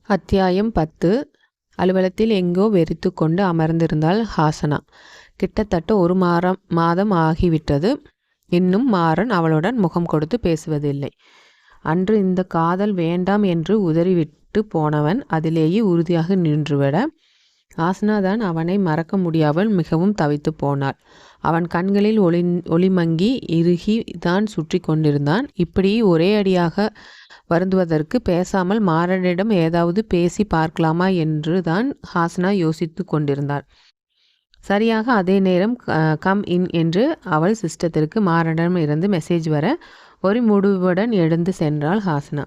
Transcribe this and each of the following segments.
அத்தியாயம் 10. அலுவலகத்தில் எங்கோ வெறித்து கொண்டு அமர்ந்திருந்தாள் ஹாசனா. கிட்டத்தட்ட ஒரு மாதம் ஆகிவிட்டது. இன்னும் மாறன் அவளுடன் முகம் கொடுத்து பேசுவதில்லை. அன்று இந்த காதல் வேண்டாம் என்று உதறிவிட்டு போனவன் அதிலேயே உறுதியாக நின்றுவிட ஹாசனாதான் அவனை மறக்க முடியாமல் மிகவும் தவித்து போனாள். அவன் கண்களில் ஒளிமங்கி இறுகி தான் சுற்றி கொண்டிருந்தான். இப்படி ஒரே அடியாக வருந்துவதற்கு பேசாமல் மாறனிடம் ஏதாவது பேசி பார்க்கலாமா என்று தான் ஹாசனா யோசித்து கொண்டிருந்தாள். சரியாக அதே நேரம் கம் இன் என்று அவள் சிஸ்டத்திற்கு மாறனிடம் இருந்து மெசேஜ் வர ஒரு முடிவுடன் எழுந்து சென்றாள் ஹாசனா.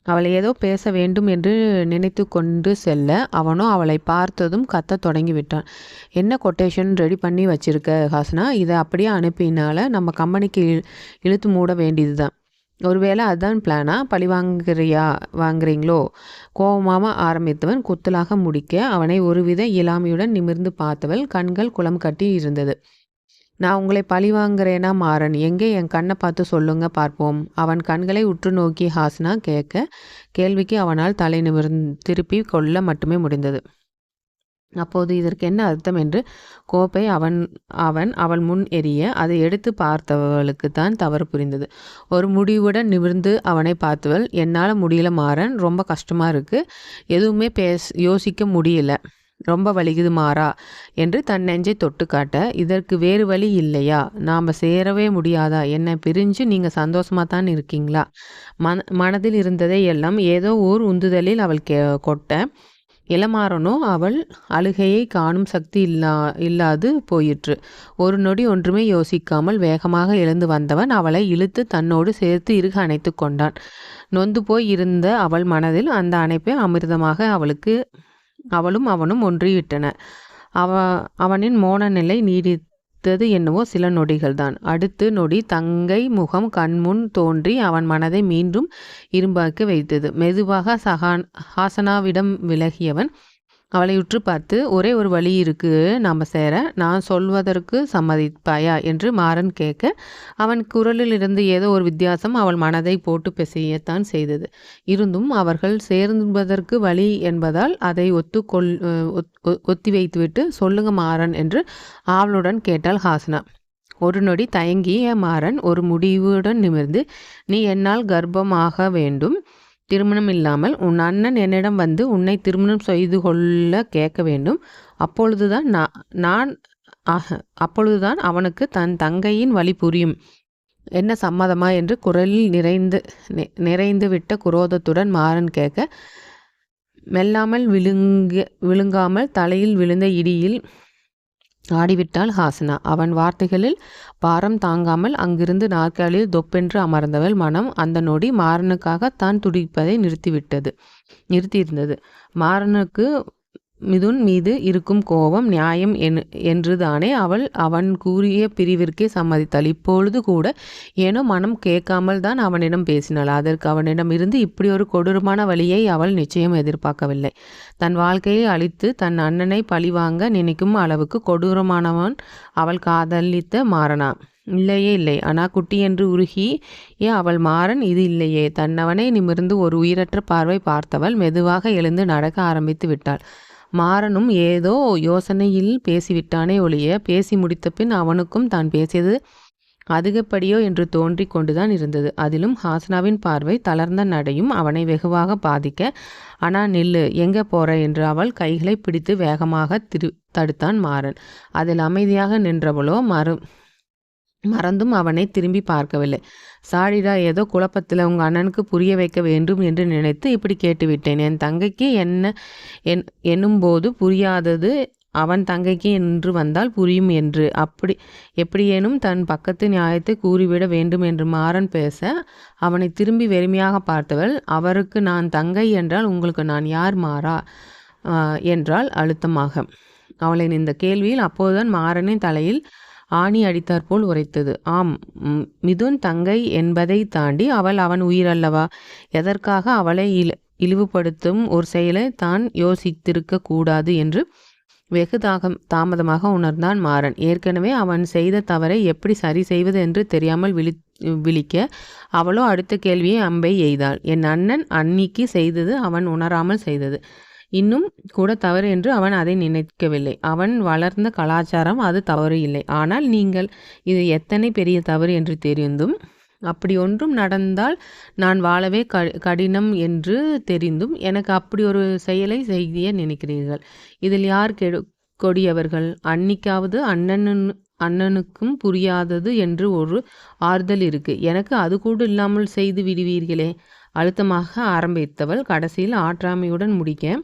அவள் ஏதோ பேச வேண்டும் என்று நினைத்து கொண்டு செல்ல அவனோ அவளை பார்த்ததும் கத்த தொடங்கிவிட்டான். என்ன கொட்டேஷன் ரெடி பண்ணி வச்சிருக்க ஹாசனா? இதை அப்படியே அனுப்பினால நம்ம கம்பெனிக்கு இழுத்து மூட வேண்டியது தான். ஒருவேளை அதுதான் பிளானா? பழி வாங்குறீங்களோ? கோபமாக ஆரம்பித்தவன் குத்தலாக முடிக்க அவனை ஒருவித இயலாமையுடன் நிமிர்ந்து பார்த்தவள் கண்கள் குளம் கட்டி இருந்தது. நான் உங்களை பழி வாங்குறேனா மாறன்? எங்கே என் கண்ணை பார்த்து சொல்லுங்க பார்ப்போம். அவன் கண்களை உற்று நோக்கி ஹாசனா கேட்க கேள்விக்கு அவனால் தலை திருப்பி கொள்ள மட்டுமே முடிந்தது. அப்போது இதற்கு என்ன அர்த்தம் என்று கோப்பை அவள் முன் எரிய அதை எடுத்து பார்த்தவளுக்கு தான் தவறு புரிந்தது. ஒரு முடிவுடன் நிமிர்ந்து அவனை பார்த்தவள், என்னால் முடியல மாறன், ரொம்ப கஷ்டமாக இருக்குது, எதுவுமே யோசிக்க முடியல, ரொம்ப வலிக்குது மாறா என்று தன் நெஞ்சை தொட்டு காட்ட, இதற்கு வேறு வழி இல்லையா? நாம் சேரவே முடியாதா? என்னை பிரிஞ்சு நீங்கள் சந்தோஷமாக தான் இருக்கீங்களா? மனதில் இருந்ததை எல்லாம் ஏதோ ஓர் உந்துதலில் அவள் கொட்ட, இளமாறனோ அவள் அழுகையை காணும் சக்தி இல்லாது போயிற்று. ஒரு நொடி ஒன்றுமே யோசிக்காமல் வேகமாக எழுந்து வந்தவன் அவளை இழுத்து தன்னோடு சேர்த்து இறுக அணைத்து கொண்டான். நொந்து போய் இருந்த அவள் மனதில் அந்த அணைப்பை அமிர்தமாக அவளும் அவனும் ஒன்றிவிட்டன. அவனின் மோன நிலை நீடித்தது என்னவோ சில நொடிகள்தான். அடுத்து நொடி தங்கை முகம் கண்முன் தோன்றி அவன் மனதை மீண்டும் இரும்பாக்கி வைத்தது. மெதுவாக ஹாசனாவிடம் விலகியவன் அவளை உற்று பார்த்து, ஒரே ஒரு வழி இருக்கு நாம் சேர, நான் சொல்வதற்கு சம்மதிப்பாயா என்று மாறன் கேட்க, அவன் குரலில் இருந்து ஏதோ ஒரு வித்தியாசம் அவள் மனதை போட்டு பிசையத்தான் செய்தது. இருந்தும் அவர்கள் சேர்ந்ததற்கு வழி என்பதால் அதை ஒத்தி வைத்துவிட்டு, சொல்லுங்க மாறன் என்று ஆவலுடன் கேட்டாள் ஹாசனா. ஒரு நொடி தயங்கிய மாறன் ஒரு முடிவுடன் நிமிர்ந்து, நீ என்னால் கர்ப்பமாக வேண்டும், திருமணம் இல்லாமல் உன் அண்ணன் என்னிடம் வந்து உன்னை திருமணம் செய்து கொள்ள கேட்க வேண்டும். அப்பொழுதுதான் அவனுக்கு தன் தங்கையின் வழி புரியும். என்ன சம்மதமா என்று குரலில் நிறைந்து விட்ட குரோதத்துடன் மாறன் கேட்க, மெல்லாமல் விழுங்காமல் தலையில் விழுந்த இடியில் ஆடிவிட்டாள் ஹாசனா. அவன் வார்த்தைகளில் பாரம் தாங்காமல் அங்கிருந்து நாற்காலியில் தொப்பென்று அமர்ந்தவள் மனம் அந்த நொடி மாறனுக்காக தான் துடிப்பதை நிறுத்தியிருந்தது. மாறனுக்கு மிதுன் மீது இருக்கும் கோபம் நியாயம் என்றுதானே அவன் கூறிய பிரிவிற்கே சம்மதித்தாள். இப்பொழுது கூட ஏனோ மனம் கேட்காமல் தான் அவனிடம் பேசினாள். அதற்கு அவனிடம் இருந்து இப்படி ஒரு கொடூரமான வழியை அவள் நிச்சயம் எதிர்பார்க்கவில்லை. தன் வாழ்க்கையை அழித்து தன் அண்ணனை பழிவாங்க நினைக்கும் அளவுக்கு கொடூரமானவன் அவள் காதலித்த மாறனா? இல்லையே இல்லை. ஆனால் குட்டி என்று உருகிய அவள் மாறன் இது இல்லையே. தன்னவனை நிமிர்ந்து ஒரு உயிரற்ற பார்வை பார்த்தவள் மெதுவாக எழுந்து நடக்க ஆரம்பித்து விட்டாள். மாறனும் ஏதோ யோசனையில் பேசிவிட்டானே ஒழிய, பேசி முடித்த பின் அவனுக்கும் தான் பேசியது அதிகப்படியோ என்று தோன்றி கொண்டுதான் இருந்தது. அதிலும் ஹாசனாவின் பார்வை தளர்ந்த நடையும் அவனை வெகுவாக பாதிக்க, ஆனா நில்லு, எங்கே போற என்று அவள் கைகளை பிடித்து வேகமாக தடுத்தான் மாறன். அதில் அமைதியாக நின்றவளோ மறந்தும் அவனை திரும்பி பார்க்கவில்லை. சாடிடா, ஏதோ குழப்பத்தில் உங்கள் அண்ணனுக்கு புரிய வைக்க வேண்டும் என்று நினைத்து இப்படி கேட்டுவிட்டேன். என் தங்கைக்கு என்னும்போது புரியாதது அவன் தங்கைக்கு என்று வந்தால் புரியும் என்று எப்படியேனும் தன் பக்கத்து நியாயத்தை கூறிவிட வேண்டும் என்று மாறன் பேச, அவனை திரும்பி வெறுமையாக பார்த்தவள், அவருக்கு நான் தங்கை என்றால் உங்களுக்கு நான் யார் மாறா என்றாள் அழுத்தமாக. அவளின் இந்த கேள்வியில் அப்போதுதான் மாறனின் தலையில் ஆணி அடித்தாற்போல் உரைத்தது. ஆம், மிதுன் தங்கை என்பதை தாண்டி அவன் உயிரல்லவா? எதற்காக அவளை இழிவுபடுத்தும் ஒரு செயலை தான் யோசித்திருக்க கூடாது என்று வெகு தாமதமாக உணர்ந்தான் மாறன். ஏற்கனவே அவன் செய்த தவறை எப்படி சரி செய்வது என்று தெரியாமல் விழிக்க அவளோ அடுத்த கேள்வியை அம்பை எய்தாள். என் அண்ணன் அன்னிக்கு செய்தது அவன் உணராமல் செய்தது. இன்னும் கூட தவறு என்று அவன் அதை நினைக்கவில்லை. அவன் வளர்ந்த கலாச்சாரம் அது தவறு இல்லை. ஆனால் நீங்கள் இது எத்தனை பெரிய தவறு என்று தெரிந்தும் அப்படி ஒன்றும் நடந்தால் நான் வாழவே கடினம் என்று தெரிந்தும் எனக்கு அப்படி ஒரு செயலை செய்ய நினைக்கிறீர்கள். இதில் யார் கொடியவர்கள்? அன்னிக்காவது அண்ணனுக்கும் புரியாதது என்று ஒரு ஆறுதல் இருக்கு. எனக்கு அது கூட இல்லாமல் செய்து விடுவீர்களே. அழுத்தமாக ஆரம்பித்தவள் கடைசியில் ஆற்றாமையுடன் முடிக்க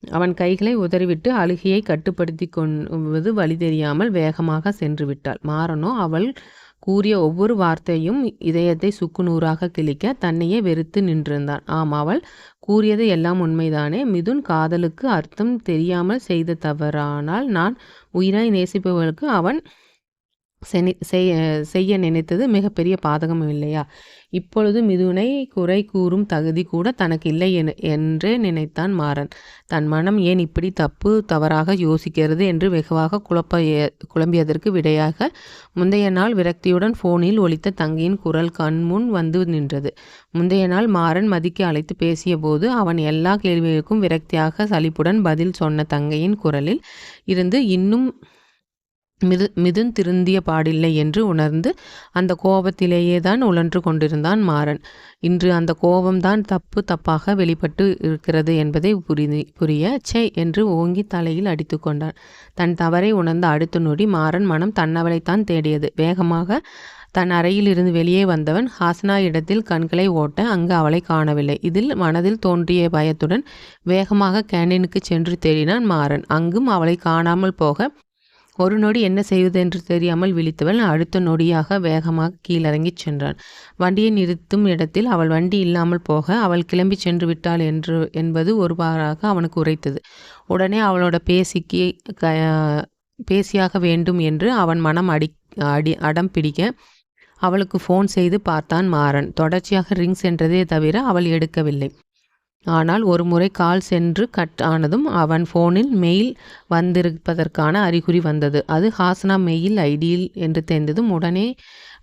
அவன் கைகளை உதறிவிட்டு அழுகையை கட்டுப்படுத்தி கொள்வது வழி தெரியாமல் வேகமாக சென்று விட்டாள். மாறனோ அவள் கூறிய ஒவ்வொரு வார்த்தையும் இதயத்தை சுக்குநூறாக கிழிக்க தன்னையே வெறுத்து நின்றிருந்தான். ஆம், அவள் கூறியது எல்லாம் உண்மைதானே. மிதுன் காதலுக்கு அர்த்தம் தெரியாமல் செய்த தவறானால் நான் உயிராய் நேசிப்பவர்களுக்கு அவன் செய்ய நினைத்தது மிகப்பெரிய பாதகம் இல்லையா? இப்பொழுது மிதுனை குறை கூறும் தகுதி கூட தனக்கு இல்லை என்றே நினைத்தான் மாறன். தன் மனம் ஏன் இப்படி தவறாக யோசிக்கிறது என்று வெகுவாக குழம்பியதற்கு விடையாக முந்தைய நாள் விரக்தியுடன் போனில் ஒலித்த தங்கையின் குரல் கண்முன் வந்து நின்றது. முந்தைய நாள் மாறன் மதிக்கு அழைத்து பேசிய போது அவன் எல்லா கேள்விகளுக்கும் விரக்தியாக சலிப்புடன் பதில் சொன்ன தங்கையின் குரலில் இருந்து இன்னும் மிதுன் திருந்திய பாடில்லை என்று உணர்ந்து அந்த கோபத்திலேயே தான் உழன்று கொண்டிருந்தான் மாறன். இன்று அந்த கோபம்தான் தப்பாக வெளிப்பட்டு இருக்கிறது என்பதை புரிய சே என்று ஓங்கி தலையில் அடித்து கொண்டான். தன் தவறை உணர்ந்த அடுத்த நொடி மாறன் மனம் தன்னவளைத்தான் தேடியது. வேகமாக தன் அறையில் இருந்து வெளியே வந்தவன் ஹாசனா இடத்தில் கண்களை ஓட்ட அங்கு அவளை காணவில்லை. இதில் மனதில் தோன்றிய பயத்துடன் வேகமாக கேண்டீனுக்கு சென்று தேடினான் மாறன். அங்கும் அவளை காணாமல் போக ஒரு நொடி என்ன செய்வது என்று தெரியாமல் விழித்தவன் அடுத்த நொடியாக வேகமாக கீழிறங்கி சென்றான். வண்டியை நிறுத்தும் இடத்தில் அவள் வண்டி இல்லாமல் போக அவள் கிளம்பி சென்று விட்டாள் என்பது ஒருவாறாக அவனுக்கு உரைத்தது. உடனே அவளோட பேசியாக வேண்டும் என்று அவன் மனம் அடம் பிடிக்க அவளுக்கு ஃபோன் செய்து பார்த்தான் மாறன். தொடர்ச்சியாக ரிங் சென்றதே தவிர அவள் எடுக்கவில்லை. ஆனால் ஒரு முறை கால் சென்று கட் ஆனதும் அவன் ஃபோனில் மெயில் வந்திருப்பதற்கான அறிகுறி வந்தது. அது ஹாசனா மெயில் ஐடியில் என்று தெரிந்ததும் உடனே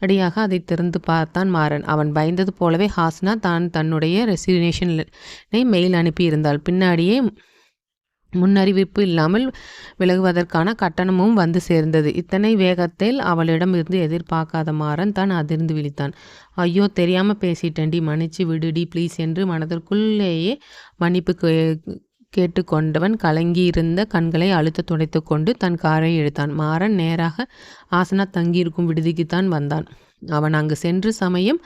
அடியாக அதை திறந்து பார்த்தான் மாறன். அவன் பயந்தது போலவே ஹாசனா தன்னுடைய ரெசிக்னேஷனை மெயில் அனுப்பியிருந்தாள். பின்னாடியே முன்னறிவிப்பு இல்லாமல் விலகுவதற்கான கட்டணமும் வந்து சேர்ந்தது. இத்தனை வேகத்தில் அவளிடம் இருந்து எதிர்பார்க்காத மாறன் தான் அதிர்ந்து விழித்தான். ஐயோ, தெரியாமல் பேசிட்டேன்டி, மன்னிச்சு விடுடி ப்ளீஸ் என்று மனதிற்குள்ளேயே மன்னிப்பு கேட்டுக்கொண்டவன் கலங்கியிருந்த கண்களை அழுத்த துடைத்து கொண்டு தன் காரை இழுத்தான். மாறன் நேராக ஆசனா தங்கியிருக்கும் விடுதிக்குத்தான் வந்தான். அவன் அங்கு சென்று சமயம்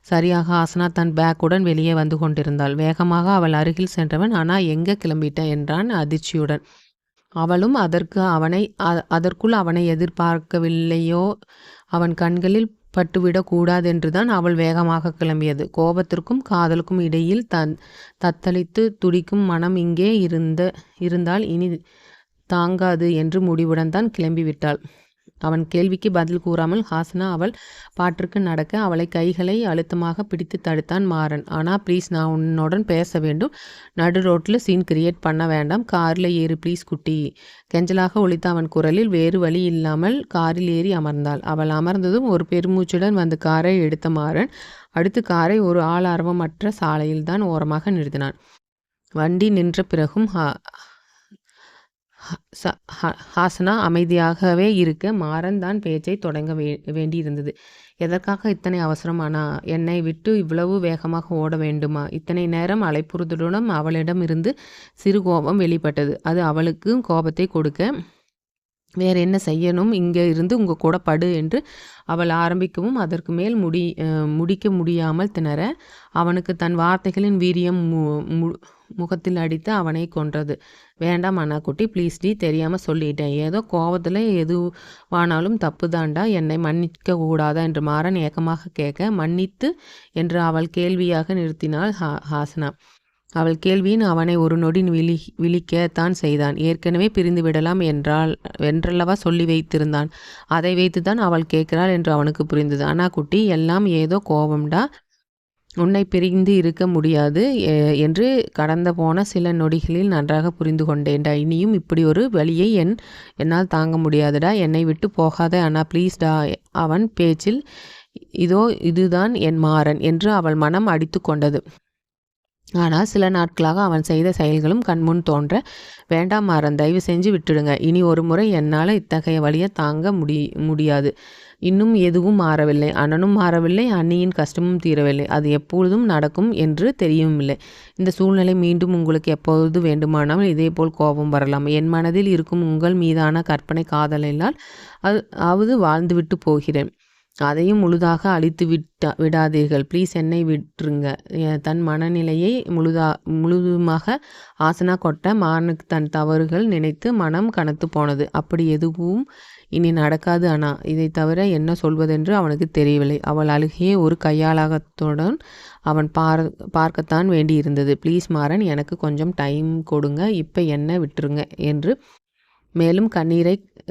சரியாக ஆசனா தன் பேக்குடன் வெளியே வந்து கொண்டிருந்தாள். வேகமாக அவள் அருகில் சென்றவன் ஆனால் எங்கே கிளம்பிட்ட என்றான் அதிர்ச்சியுடன். அவளும் அதற்குள் அவனை எதிர்பார்க்கவில்லையோ. அவன் கண்களில் பட்டுவிடக் கூடாதென்றுதான் அவள் வேகமாக கிளம்பியது. கோபத்திற்கும் காதலுக்கும் இடையில் தத்தளித்து துடிக்கும் மனம் இங்கே இருந்தால் இனி தாங்காது என்று முடிவுடன் தான் கிளம்பிவிட்டாள். அவன் கேள்விக்கு பதில் கூறாமல் ஹாசனா அவள் பாட்டிற்கு நடக்க அவளை கைகளை அழுத்தமாக பிடித்து தடுத்தான் மாறன். ஆனால் ப்ளீஸ், நான் உன்னுடன் பேச வேண்டும். நடு ரோட்டில் சீன் கிரியேட் பண்ண வேண்டாம். காரில் ஏறு ப்ளீஸ் குட்டி. கெஞ்சலாக ஒலித்த அவன் குரலில் வேறு வழி இல்லாமல் காரில் ஏறி அமர்ந்தாள். அவள் அமர்ந்ததும் ஒரு பெருமூச்சுடன் வந்து காரை எடுத்த மாறன் அடுத்து காரை ஒரு ஆளார்வமற்ற சாலையில்தான் ஓரமாக நிறுத்தினான். வண்டி நின்ற பிறகும் ஹாசனா அமைதியாகவே இருக்க மாறன் தான் பேச்சை தொடங்க வேண்டியிருந்தது. எதற்காக இத்தனை அவசரமானா? என்னை விட்டு இவ்வளவு வேகமாக ஓட வேண்டுமா? இத்தனை நேரம் அலைப்புறுதலுடன் அவளிடம் இருந்து சிறு கோபம் வெளிப்பட்டது. அது அவளுக்கு கோபத்தை கொடுக்க வேற என்ன செய்யணும்? இங்கே இருந்து உங்கள் கூட படு என்று அவள் ஆரம்பிக்கவும் அதற்கு மேல் முடிக்க முடியாமல் திணற அவனுக்கு தன் வார்த்தைகளின் வீரியம் முகத்தில் அடித்து அவனை கொன்றது. வேண்டாம் அண்ணாக்குட்டி, ப்ளீஸ் டி, தெரியாமல் சொல்லிட்டேன். ஏதோ கோபத்தில் எதுவானாலும் தப்பு தாண்டா, என்னை மன்னிக்க கூடாதா என்று மாறன் ஏக்கமாக கேட்க மன்னித்து என்று அவள் கேள்வியாக நிறுத்தினாள் ஹாசனா. அவள் கேள்வியின் அவனை ஒரு நொடி விழிக்கத்தான் செய்தான். ஏற்கனவே பிரிந்து விடலாம் என்றல்லவா சொல்லி வைத்திருந்தான். அதை வைத்துதான் அவள் கேட்கிறாள் என்று அவனுக்கு புரிந்தது. அண்ணா குட்டி, எல்லாம் ஏதோ கோபம்டா. உன்னை பிரிந்து இருக்க முடியாது என்று கடந்த போன சில நொடிகளில் நன்றாக புரிந்து கொண்டேன்டா. இனியும் இப்படி ஒரு வழியை என்னால் தாங்க முடியாதுடா. என்னை விட்டு போகாத அண்ணா, ப்ளீஸ்டா. அவன் பேச்சில் இதோ இதுதான் என் மாறன் என்று அவள் மனம் அடித்து கொண்டது. ஆனால் சில நாட்களாக அவன் செய்த செயல்களும் கண்முன் தோன்ற, வேண்டாம் மாறன், தயவு செஞ்சு விட்டுடுங்க. இனி ஒரு முறை என்னால் இத்தகைய வழியை தாங்க முடியாது. இன்னும் எதுவும் மாறவில்லை. அண்ணனும் மாறவில்லை, அண்ணியின் கஷ்டமும் தீரவில்லை. அது எப்பொழுதும் நடக்கும் என்று தெரியவில்லை. இந்த சூழ்நிலை மீண்டும் உங்களுக்கு எப்பொழுது வேண்டுமானாலும் இதேபோல் கோபம் வரலாம். என் மனதில் இருக்கும் உங்கள் மீதான கற்பனை காதலால் அவது வாழ்ந்துவிட்டு போகிறேன். அதையும் முழுதாக அழித்து விடாதீர்கள். ப்ளீஸ், என்னை விட்டுருங்க. தன் மனநிலையை முழுதுமாக ஆசனா கொட்ட மாறனுக்கு தன் தவறுகள் நினைத்து மனம் கனத்து போனது. அப்படி எதுவும் இனி நடக்காது அண்ணா. இதை தவிர என்ன சொல்வதென்று அவனுக்கு தெரியவில்லை. அவள் அழுகையை ஒரு கையாளகத்துடன் அவன் பார்க்கத்தான் வேண்டியிருந்தது. ப்ளீஸ் மாறன், எனக்கு கொஞ்சம் டைம் கொடுங்க. இப்போ என்ன விட்டுருங்க என்று மேலும்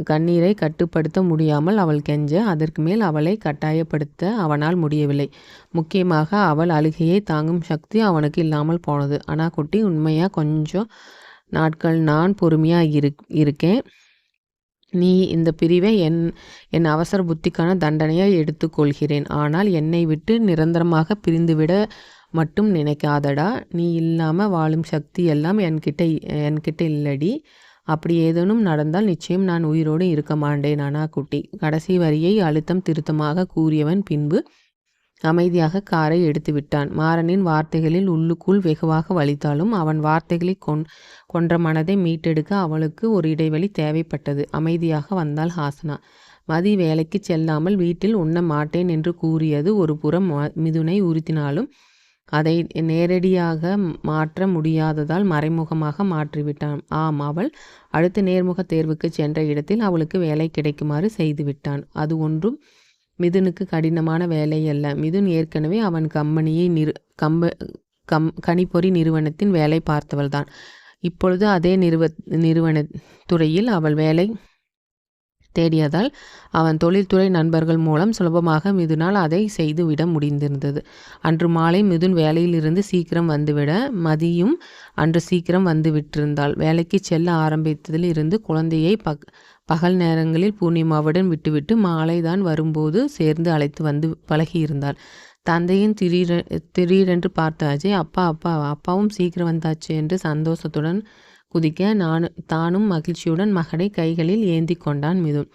கண்ணீரை கட்டுப்படுத்த முடியாமல் அவள் கெஞ்ச, அதற்கு மேல் அவளை கட்டாயப்படுத்த அவனால் முடியவில்லை. முக்கியமாக அவள் அழுகையை தாங்கும் சக்தி அவனுக்கு இல்லாமல் போனது. ஆனால் குட்டி, உண்மையாக கொஞ்சம் நாட்கள் நான் பொறுமையாக இருக்கேன். நீ இந்த பிரிவை என் அவசர புத்திக்கான தண்டனையை எடுத்துக்கொள்கிறேன். ஆனால் என்னை விட்டு நிரந்தரமாக பிரிந்துவிட மட்டும் நினைக்காதடா. நீ இல்லாமல் வாழும் சக்தி எல்லாம் என்கிட்ட இல்லடி. அப்படி ஏதேனும் நடந்தால் நிச்சயம் நான் உயிரோடு இருக்க மாட்டேன் அண்ணா குட்டி. கடைசி வரியை அழுத்தம் திருத்தமாக கூறியவன் பின்பு அமைதியாக காரை எடுத்து விட்டான். மாறனின் வார்த்தைகளில் உள்ளுக்குள் வெகுவாக வலித்தாலும் அவன் வார்த்தைகளை கொன்ற மனதை மீட்டெடுக்க அவளுக்கு ஒரு இடைவெளி தேவைப்பட்டது. அமைதியாக வந்தாள் ஹாசனா. மதி வேலைக்கு செல்லாமல் வீட்டில் உண்ண மாட்டேன் என்று கூறியது ஒரு புறம் மிதுனை உறுத்தினாலும் அதை நேரடியாக மாற்ற முடியாததால் மறைமுகமாக மாற்றிவிட்டான். ஆம், அவள் அடுத்த நேர்முக தேர்வுக்கு சென்ற இடத்தில் அவளுக்கு வேலை கிடைக்குமாறு செய்துவிட்டான். அது ஒன்றும் மிதுனுக்கு கடினமான வேலை அல்ல. மிதுன் ஏற்கனவே அவன் கணிப்பொறி நிறுவனத்தின் வேலை பார்த்தவள்தான். இப்பொழுது அதே நிறுவன துறையில் அவள் வேலை தேடியதால் அவன் தொழில்துறை நண்பர்கள் மூலம் சுலபமாக மிதுனால் அதை செய்து விட முடிந்திருந்தது. அன்று மாலை மிதுன் வேலையிலிருந்து சீக்கிரம் வந்துவிட மதியும் அன்று சீக்கிரம் வந்து விட்டிருந்தாள். வேலைக்கு செல்ல ஆரம்பித்ததில் இருந்து குழந்தையை பகல் நேரங்களில் பூர்ணிமாவுடன் விட்டுவிட்டு மாலைதான் வரும்போது சேர்ந்து அழைத்து வந்து பழகியிருந்தாள். தந்தையின் திடீரென்று பார்த்த அஜய், அப்பாவும் சீக்கிரம் வந்தாச்சு என்று சந்தோஷத்துடன் குதிக்க தானும் மகிழ்ச்சியுடன் மகனை கைகளில் ஏந்தி கொண்டான் மிதுன்.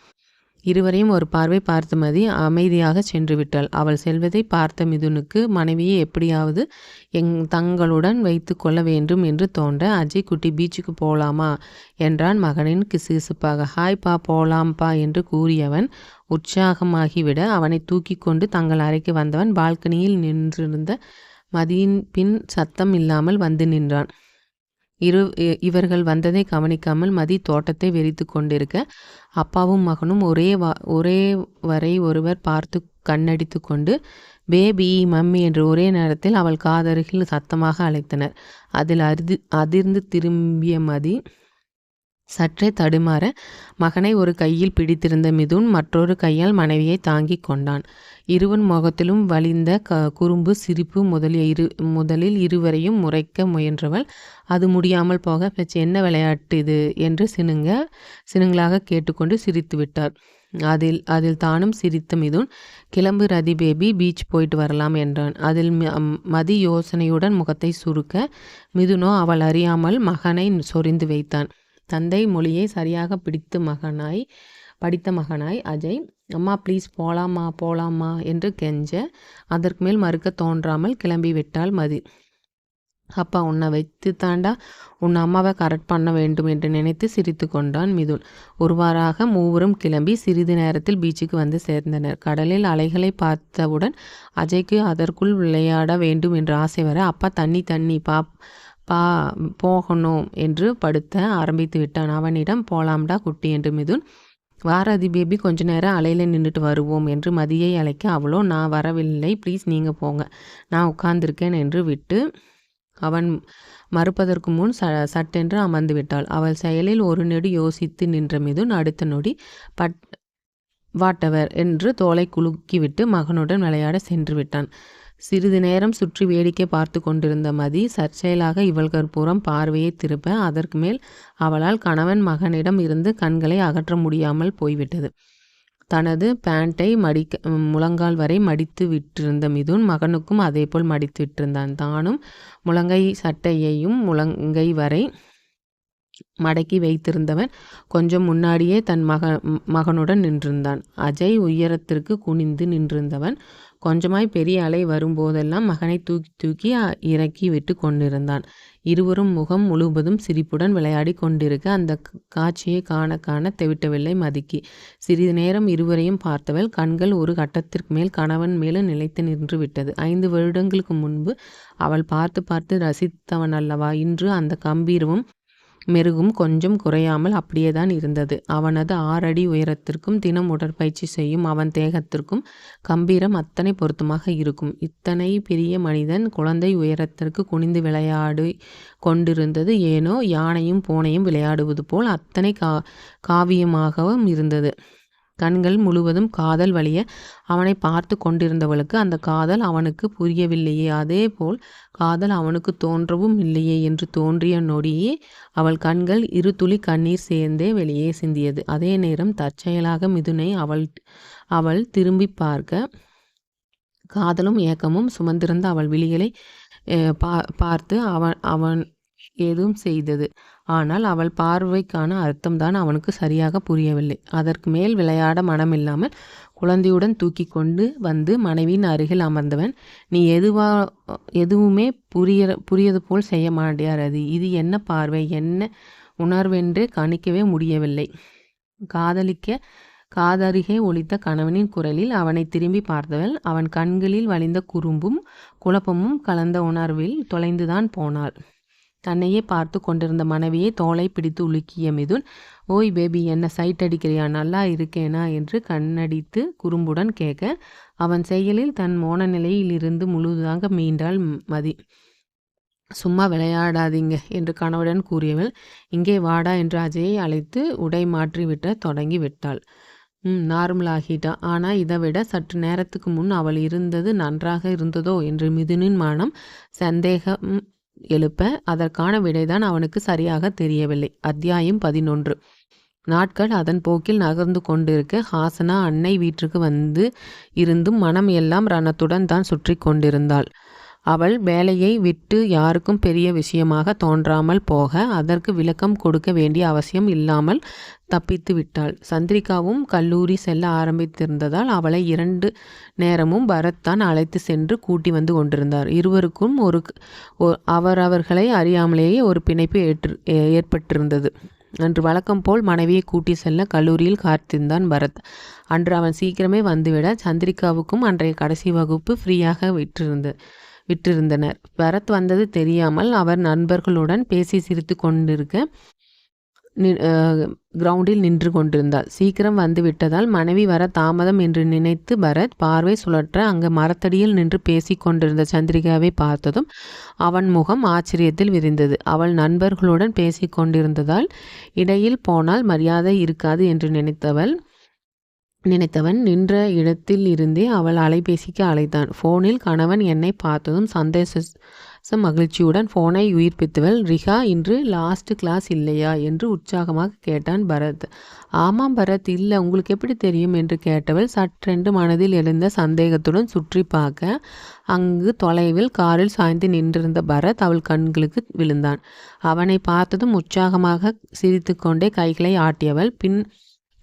இருவரையும் ஒரு பார்வை பார்த்து மதி அமைதியாக சென்று விட்டாள். அவள் செல்வதை பார்த்த மிதுனுக்கு மனைவியை எப்படியாவது தங்களுடன் வைத்து கொள்ள வேண்டும் என்று தோன்ற, அஜய் குட்டி, பீச்சுக்கு போலாமா என்றான் மகனின் கிசுகிசுப்பாக. ஹாய்ப்பா, போலாம்ப்பா என்று கூறியவன் உற்சாகமாகிவிட அவனை தூக்கி கொண்டு தங்கள் அறைக்கு வந்தவன் பால்கனியில் நின்றிருந்த மதியின் பின் சத்தம் இல்லாமல் வந்து நின்றான். இவர்கள் வந்ததை கவனிக்காமல் மதி தோட்டத்தை வெறித்து கொண்டிருக்க, அப்பாவும் மகனும் ஒரே வரை ஒருவர் பார்த்து கண்ணடித்து கொண்டு பேபி, மம்மி என்று ஒரே நேரத்தில் அவள் காதருகில் சத்தமாக அழைத்தனர். அதில் அதிர்ந்து திரும்பிய மதி சற்றே தடுமாற மகனை ஒரு கையில் பிடித்திருந்த மிதுன் மற்றொரு கையால் மனைவியை தாங்கி கொண்டான். இருவன் முகத்திலும் வலிந்த குறும்பு சிரிப்பு முதலில் இருவரையும் முறைக்க முயன்றவள் அது முடியாமல் போக, என்ன விளையாட்டு இது என்று சினுங்களாக கேட்டுக்கொண்டு சிரித்து விட்டார். அதில் தானும் சிரித்த மிதுன், கிளம்பு ரதி பேபி, பீச் போயிட்டு வரலாம் என்றான். அதில் மதி யோசனையுடன் முகத்தை சுருக்க, மிதுனோ அவள் அறியாமல் மகனை சொரிந்து வைத்தான். தந்தை மொழியை சரியாக படித்த மகனாய் அஜய், அம்மா ப்ளீஸ் போலாமா என்று கெஞ்ச, அதற்கு மேல் மறுக்க தோன்றாமல் கிளம்பி விட்டாள் மதி. அப்பா, உன்னை வைத்து தாண்டா உன் அம்மாவை கரெக்ட் பண்ண வேண்டும் என்று நினைத்து சிரித்து கொண்டான் மிதுன். ஒருவாறாக மூவரும் கிளம்பி சிறிது நேரத்தில் பீச்சுக்கு வந்து சேர்ந்தனர். கடலில் அலைகளை பார்த்தவுடன் அஜய்க்கு அதற்குள் விளையாட வேண்டும் என்று ஆசை வர, அப்பா தண்ணி போகணும் என்று படுத்த ஆரம்பித்து விட்டான். அவனிடம், போலாம்டா குட்டி என்று மிதுன். வாரதி பேபி, கொஞ்ச நேரம் அலையில் நின்றுட்டு வருவோம் என்று மதியை அழைக்க, அவளோ, நான் வரவில்லை, ப்ளீஸ் நீங்கள் போங்க, நான் உட்கார்ந்திருக்கேன் என்று விட்டு அவன் மறுப்பதற்கு முன் சட்டென்று அமர்ந்து விட்டாள். அவள் செயலில் ஒரு நொடி யோசித்து நின்ற மிதுன் அடுத்த நொடி வாட்டவர் என்று தோலை குலுக்கிவிட்டு மகனுடன் விளையாட சென்று விட்டான். சிறிது நேரம் சுற்றி வேடிக்கை பார்த்து கொண்டிருந்த மதி சர்ச்சையிலாக இவள்கள் புறம் பார்வையை திருப்ப அதற்கு மேல் அவளால் கணவன் மகனிடம் இருந்து கண்களை அகற்ற முடியாமல் போய்விட்டது. தனது பேண்டை முழங்கால் வரை மடித்து விட்டிருந்த மிதுன் மகனுக்கும் அதேபோல் மடித்து விட்டிருந்தான். தானும் முழங்கை சட்டையையும் முழங்கை வரை மடக்கி வைத்திருந்தவன் கொஞ்சம் முன்னாடியே தன் மகனுடன் நின்றிருந்தான். அஜய் உயரத்திற்கு குனிந்து நின்றிருந்தவன் கொஞ்சமாய் பெரிய அலை வரும்போதெல்லாம் மகனை தூக்கி தூக்கி இறக்கி விட்டு கொண்டிருந்தான். இருவரும் முகம் முழுவதும் சிரிப்புடன் விளையாடி கொண்டிருக்க அந்த காட்சியை காண காண தெவிட்டவில்லை மதிக்கு. சிறிது நேரம் இருவரையும் பார்த்தவள் கண்கள் ஒரு கட்டத்திற்கு மேல் கணவன் மேலும் நிலைத்து நின்று விட்டது. 5 வருடங்களுக்கு முன்பு அவள் பார்த்து பார்த்து ரசித்தவன் அல்லவா இன்று அந்த கம்பீரமும் மெருகும் கொஞ்சம் குறையாமல் அப்படியேதான் இருந்தது. அவனது 6 அடி உயரத்திற்கும் தினம் உடற்பயிற்சி செய்யும் அவன் தேகத்திற்கும் கம்பீரம் அத்தனை பொருத்தமாக இருக்கும். இத்தனை பெரிய மனிதன் குழந்தை உயரத்திற்கு குனிந்து விளையாடி கொண்டிருந்தது ஏனோ யானையும் பூனையும் விளையாடுவது போல் அத்தனை காவியமாகவும் இருந்தது. கண்கள் முழுவதும் காதல் வழிய அவனை பார்த்து கொண்டிருந்தவளுக்கு அந்த காதல் அவனுக்கு புரியவில்லையே, அதே போல் காதல் அவனுக்கு தோன்றவும் இல்லையே என்று தோன்றிய நொடியே அவள் கண்கள் 2 துளி கண்ணீர் சேர்ந்தே வெளியே சிந்தியது. அதே நேரம் தற்செயலாக மிதுனை அவள் திரும்பி பார்க்க காதலும் ஏக்கமும் சுமந்திருந்த அவள் விழிகளை பார்த்து அவன் ஏதும் செய்தது. ஆனால் அவள் பார்வைக்கான அர்த்தம்தான் அவனுக்கு சரியாக புரியவில்லை. அதற்கு மேல் விளையாட மனமில்லாமல் குழந்தையுடன் தூக்கி கொண்டு வந்து மனைவியின் அருகில் அமர்ந்தவன், நீ எதுவுமே புரியது போல் செய்ய மாட்டியார் அது. இது என்ன பார்வை, என்ன உணர்வென்று கணிக்கவே முடியவில்லை. காதருகே ஒலித்த கணவனின் குரலில் அவனை திரும்பி பார்த்தவள் அவன் கண்களில் வழிந்த குறும்பும் குழப்பமும் கலந்த உணர்வில் தொலைந்துதான் போனாள். தன்னையே பார்த்து கொண்டிருந்த மனைவியை தோளை பிடித்து உலுக்கிய மிதுன், ஓய் பேபி, என்ன சைட் அடிக்கிறியா, நல்லா இருக்கேனா என்று கண்ணடித்து குறும்புடன் கேட்க அவன் செயலில் தன் மோன நிலையிலிருந்து முழுதாக மீண்டாள் மதி. சும்மா விளையாடாதீங்க என்று கணவனுடன் கூறியவள் இங்கே வாடா என்று அஜயை அழைத்து உடை மாற்றிவிட்ட தொடங்கி விட்டாள். நார்மல் ஆகிட்டா. ஆனால் இதை விட சற்று நேரத்துக்கு முன் அவள் இருந்தது நன்றாக இருந்ததோ என்று மிதுனின் மனம் சந்தேகம் எழுப்ப அதற்கான விடைதான் அவனுக்கு சரியாக தெரியவில்லை. அத்தியாயம் 11. நாட்கள் அதன் போக்கில் நகர்ந்து கொண்டிருக்க ஹாசனா அன்னை வீட்டிற்கு வந்து இருந்தும் மனம் எல்லாம் ரணத்துடன் தான் சுற்றி கொண்டிருந்தாள். அவள் வேலையை விட்டு யாருக்கும் பெரிய விஷயமாக தோன்றாமல் போக அதற்கு விளக்கம் கொடுக்க வேண்டிய அவசியம் இல்லாமல் தப்பித்து விட்டாள். சந்திரிகாவும் கல்லூரி செல்ல ஆரம்பித்திருந்ததால் அவளை 2 நேரமும் பரத்தான் அழைத்து சென்று கூட்டி வந்து கொண்டிருந்தார். இருவருக்கும் அவரவர்களை அறியாமலேயே ஒரு பிணைப்பு ஏற்பட்டிருந்தது. அன்று வழக்கம் போல் மனைவியை கூட்டி செல்ல கல்லூரியில் காத்திருந்தான் பரத். அன்று அவன் சீக்கிரமே வந்துவிட சந்திரிகாவுக்கும் அன்றைய கடைசி வகுப்பு ஃப்ரீயாக விட்டிருந்தனர். பரத் வந்தது தெரியாமல் அவர் நண்பர்களுடன் பேசி சிரித்து கொண்டிருக்க கிரவுண்டில் நின்று கொண்டிருந்தாள். சீக்கிரம் வந்து விட்டதால் மனைவி வர தாமதம் என்று நினைத்து பரத் பார்வை சுழற்ற அங்கு மரத்தடியில் நின்று பேசி கொண்டிருந்த சந்திரிகாவை பார்த்ததும் அவன் முகம் ஆச்சரியத்தில் விரிந்தது. அவள் நண்பர்களுடன் பேசி கொண்டிருந்ததால் இடையில் போனால் மரியாதை இருக்காது என்று நினைத்தவன் நின்ற இடத்தில் இருந்தே அவள் அலைபேசிக்கு அழைத்தான். ஃபோனில் கணவன் என்னை பார்த்ததும் சந்தோஷ மகிழ்ச்சியுடன் ஃபோனை உயிர்ப்பித்தவள், ரிகா, இன்று லாஸ்ட் கிளாஸ் இல்லையா என்று உற்சாகமாக கேட்டான் பரத். ஆமாம் பரத், இல்லை, உங்களுக்கு எப்படி தெரியும் என்று கேட்டவள் சற்றென்று மனதில் எழுந்த சந்தேகத்துடன் சுற்றி பார்க்க அங்கு தொலைவில் காரில் சாய்ந்து நின்றிருந்த பரத் அவள் கண்களுக்கு விழுந்தான். அவனை பார்த்ததும் உற்சாகமாக சிரித்து கொண்டே கைகளை ஆட்டியவள் பின்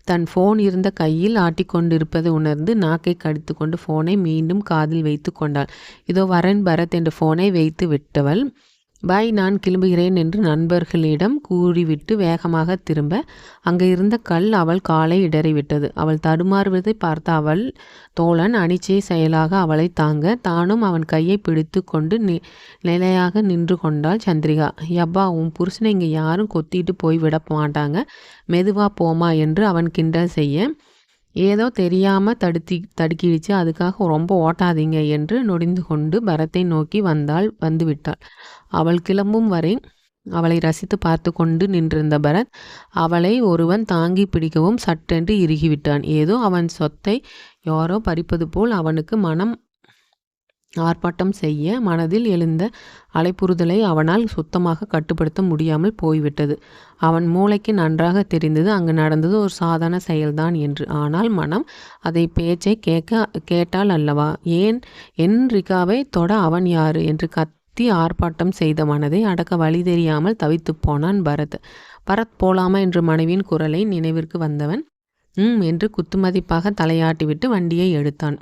தன் ஃபோன் இருந்த கையில் ஆட்டிக்கொண்டிருப்பதை உணர்ந்து நாக்கை கடித்து கொண்டு ஃபோனை மீண்டும் காதில் வைத்து கொண்டாள். இதோ வரேன் பரத் என்று ஃபோனை வைத்து விட்டவள், பாய், நான் கிளம்புகிறேன் என்று நண்பர்களிடம் கூறிவிட்டு வேகமாக திரும்ப அங்கே இருந்த கல் அவள் காலை இடறிவிட்டது. அவள் தடுமாறுவதை பார்த்த அவள் தோழன் அனிச்சை செயலாக அவளை தாங்க தானும் அவன் கையை பிடித்து கொண்டு நிலையாக நின்று கொண்டாள் சந்திரிகா. யப்பா, உன் புருஷனை இங்கே யாரும் கொத்திட்டு போய் விட மாட்டாங்க, மெதுவா போமா என்று அவன் கிண்டல் செய்ய, ஏதோ தெரியாமல் தடுக்கிடுச்சு, அதுக்காக ரொம்ப ஓட்டாதீங்க என்று நொடிந்து கொண்டு பரத்தை நோக்கி வந்துவிட்டாள். அவள் கிளம்பும் வரை அவளை ரசித்து பார்த்து கொண்டு நின்றிருந்த பரத் அவளை ஒருவன் தாங்கி பிடிக்கவும் சட்டென்று இறுகிவிட்டான். ஏதோ அவன் சொத்தை யாரோ பறிப்பது போல் அவனுக்கு மனம் ஆர்ப்பாட்டம் செய்ய மனதில் எழுந்த அலைப்புறுதலை அவனால் சுத்தமாக கட்டுப்படுத்த முடியாமல் போய்விட்டது. அவன் மூளைக்கு நன்றாக தெரிந்தது அங்கு நடந்தது ஒரு சாதாரண செயல்தான் என்று. ஆனால் மனம் அதை பேச்சை கேட்டால் அல்லவா? ஏன் என் ரிகாவை தொட அவன் யாரு என்று கத்தி ஆர்ப்பாட்டம் செய்த மனதை அடக்க வழி தெரியாமல் தவித்து போனான் பரத். பரத் போலாமா என்று மனைவியின் குரலை நினைவிற்கு வந்தவன் என்று குத்துமதிப்பாக தலையாட்டிவிட்டு வண்டியை எடுத்தான்.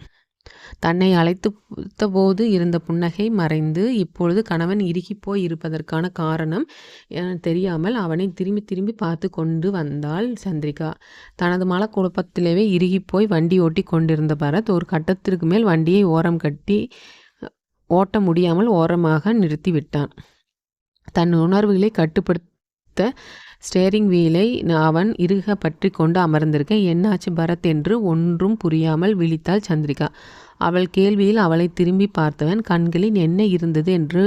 தன்னை அழைத்த போது இருந்த புன்னகை மறைந்து இப்பொழுது கணவன் இறுகிப்போய் இருப்பதற்கான காரணம் தெரியாமல் அவனை திரும்பி திரும்பி பார்த்து கொண்டு வந்தாள் சந்திரிகா. தனது மனக்குழப்பத்திலேயே இறுகிப்போய் வண்டி ஓட்டி கொண்டிருந்த பரத் ஒரு கட்டத்திற்கு மேல் வண்டியை ஓரம் கட்டி ஓட்ட முடியாமல் ஓரமாக நிறுத்திவிட்டான். தன் உணர்வுகளை கட்டுப்படுத்த ஸ்டேரிங் வீலை அவன் இறுக பற்றி கொண்டு அமர்ந்திருக்க என்னாச்சு பரத் என்று ஒன்றும் புரியாமல் விழித்தாள் சந்திரிகா. அவள் கேள்வியில் அவளை திரும்பி பார்த்தவன் கண்களில் என்ன இருந்தது என்று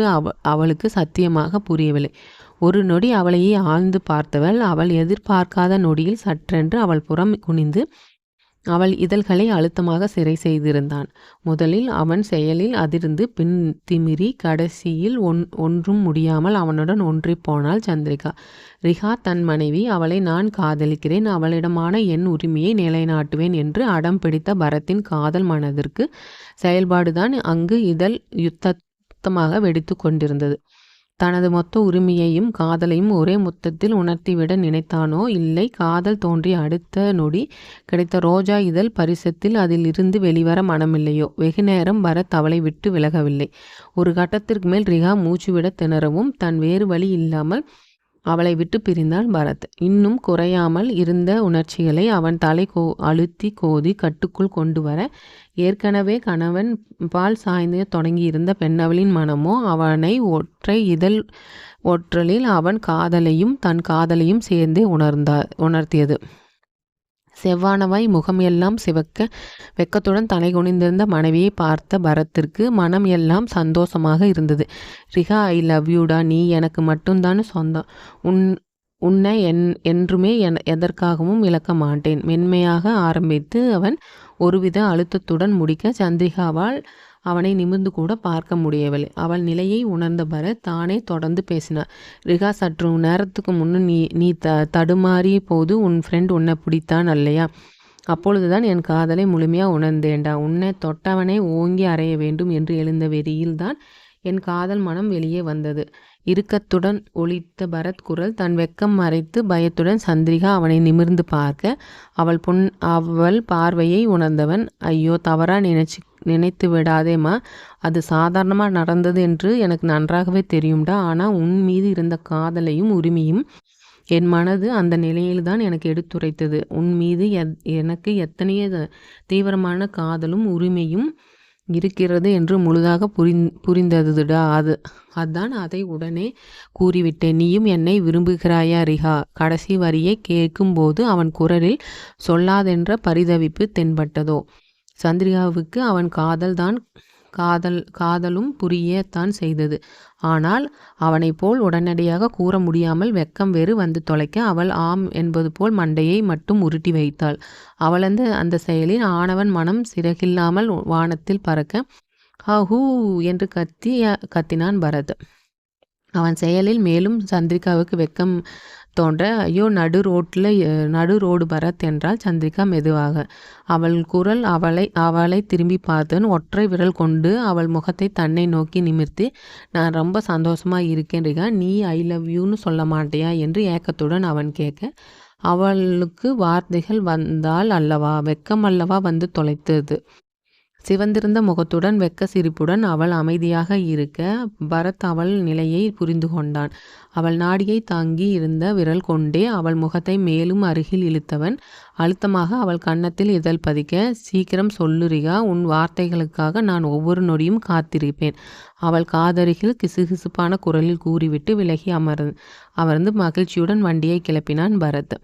அவளுக்கு சத்தியமாக புரியவில்லை. ஒரு நொடி அவளையே ஆழ்ந்து பார்த்தவள் அவள் எதிர்பார்க்காத நொடியில் சற்றென்று அவள் புறம் குனிந்து அவள் இதழ்களை அழுத்தமாக சிறை செய்திருந்தான். முதலில் அவன் செயலில் அதிர்ந்து பின் திமிரி கடைசியில் ஒன்றும் முடியாமல் அவனுடன் ஒன்றி போனாள் சந்திரிகா. ரிகா தன் மனைவி, அவளை நான் காதலிக்கிறேன், அவளிடமான என் உரிமையை நிலைநாட்டுவேன் என்று அடம் பிடித்த பரத்தின் காதல் மனதிற்கு செயல்பாடுதான் அங்கு இதழ் யுத்தமாக வெடித்து கொண்டிருந்தது. தனது மொத்த உரிமையையும் காதலையும் ஒரே மொத்தத்தில் உணர்த்திவிட நினைத்தானோ இல்லை, காதல் தோன்றிய அடுத்த நொடி கிடைத்த ரோஜா இதழ் பரிசத்தில் அதில் இருந்து வெளிவர மனமில்லையோ. வெகு நேரம் பரத் அவளை விட்டு விலகவில்லை. ஒரு கட்டத்திற்கு மேல் ரிகா மூச்சுவிட திணறவும் தன் வேறு வழி இல்லாமல் அவளை விட்டு பிரிந்தான் பரத். இன்னும் குறையாமல் இருந்த உணர்ச்சிகளை அவன் தலை அழுத்தி கோதி கட்டுக்குள் கொண்டு வர ஏற்கனவே கணவன் பால் சாய்ந்து தொடங்கியிருந்த பெண்ணவளின் மனமோ அவனை ஒற்றை இதழ் ஒற்றலில் அவன் காதலையும் தன் காதலையும் சேர்ந்தே உணர்த்தியது. செவ்வானவாய் முகம் எல்லாம் சிவக்க வெக்கத்துடன் தலை குனிந்திருந்த மனைவியை பார்த்த பரத்திற்கு மனம் எல்லாம் சந்தோஷமாக இருந்தது. ரிகா, ஐ லவ் யூடா, நீ எனக்கு மட்டும்தான் சொந்தம். உன்னை என்றுமே எதற்காகவும் இழக்க மாட்டேன். மென்மையாக ஆரம்பித்து அவன் ஒருவித அழுத்தத்துடன் முடிக்க சந்திரிகாவால் அவனை நிமிர்ந்து கூட பார்க்க முடியவில்லை. அவள் நிலையை உணர்ந்த பரத் தானே தொடர்ந்து பேசினார். ரிகா, சற்று நேரத்துக்கு முன்னும் நீ தடுமாறிய போது உன் ஃப்ரெண்ட் உன்னை பிடித்தான் அல்லையா? அப்பொழுதுதான் என் காதலை முழுமையாக உணர்ந்தேன்டா. உன்னை தொட்டவனை ஓங்கி அறைய வேண்டும் என்று எழுந்த வெறியில்தான் என் காதல் மனம் வெளியே வந்தது. இறுக்கத்துடன் ஒலித்த பரத் குரல் தன் வெக்கம் மறைத்து பயத்துடன் சந்திரிகா அவனை நிமிர்ந்து பார்க்க அவள் பார்வையை உணர்ந்தவன், ஐயோ, தவறா நினைத்து விடாதேம்மா, அது சாதாரணமாக நடந்தது என்று எனக்கு நன்றாகவே தெரியும்டா. ஆனால் உன் மீது இருந்த காதலையும் உரிமையும் என் மனது அந்த நிலையில்தான் எனக்கு எடுத்துரைத்தது. உன் மீது எனக்கு எத்தனைய தீவிரமான காதலும் உரிமையும் இருக்கிறது என்று முழுதாக புரிந்ததுடா. அதான் அதை உடனே கூறிவிட்டேன். நீயும் என்னை விரும்புகிறாயா ரிகா? கடைசி வரியை கேட்கும்போது அவன் குரலில் சொல்லாதென்ற பரிதவிப்பு தென்பட்டதோ. சந்திரிகாவுக்கு அவன் காதலும் புரியத்தான் செய்தது. ஆனால் அவனை போல் உடனடியாக கூற முடியாமல் வெக்கம் வேறு வந்து தொலைக்க அவள் ஆம் என்பது போல் மண்டையை மட்டும் உருட்டி வைத்தாள். அவளந்து அந்த செயலில் ஆணவன் மனம் சிறகில்லாமல் வானத்தில் பறக்க ஹூ என்று கத்தினான் பரத். அவன் செயலில் மேலும் சந்திரிகாவுக்கு வெக்கம் தோன்ற, ஐயோ, நடு ரோடு பரத் என்றாள் சந்திரிகா மெதுவாக. அவள் குரல் அவளை திரும்பி பார்த்தவன் ஒற்றை விரல் கொண்டு அவள் முகத்தை தன்னை நோக்கி நிமிர்த்தி, நான் ரொம்ப சந்தோஷமாக இருக்கேன் ரிகா, நீ ஐ லவ் யூன்னு சொல்ல மாட்டியா என்று ஏக்கத்துடன் அவன் கேட்க, அவளுக்கு வார்த்தைகள் வந்தால் அல்லவா, வெக்கம் அல்லவா வந்து தொலைத்தது. சிவந்திருந்த முகத்துடன் வெக்க சிரிப்புடன் அவள் அமைதியாக இருக்க பரத் அவள் நிலையை புரிந்து கொண்டான். அவள் நாடியை தாங்கி இருந்த விரல் கொண்டே அவள் முகத்தை மேலும் அருகில் இழுத்தவன் அழுத்தமாக அவள் கன்னத்தில் இதழ் பதிக்க, சீக்கிரம் சொல்லு ரிகா, உன் வார்த்தைகளுக்காக நான் ஒவ்வொரு நொடியும் காத்திருப்பேன். அவள் காதருகில் கிசுகிசுப்பான குரலில் கூறிவிட்டு விலகி அமர்ந்து மகிழ்ச்சியுடன் வண்டியை கிளப்பினான் பரத்.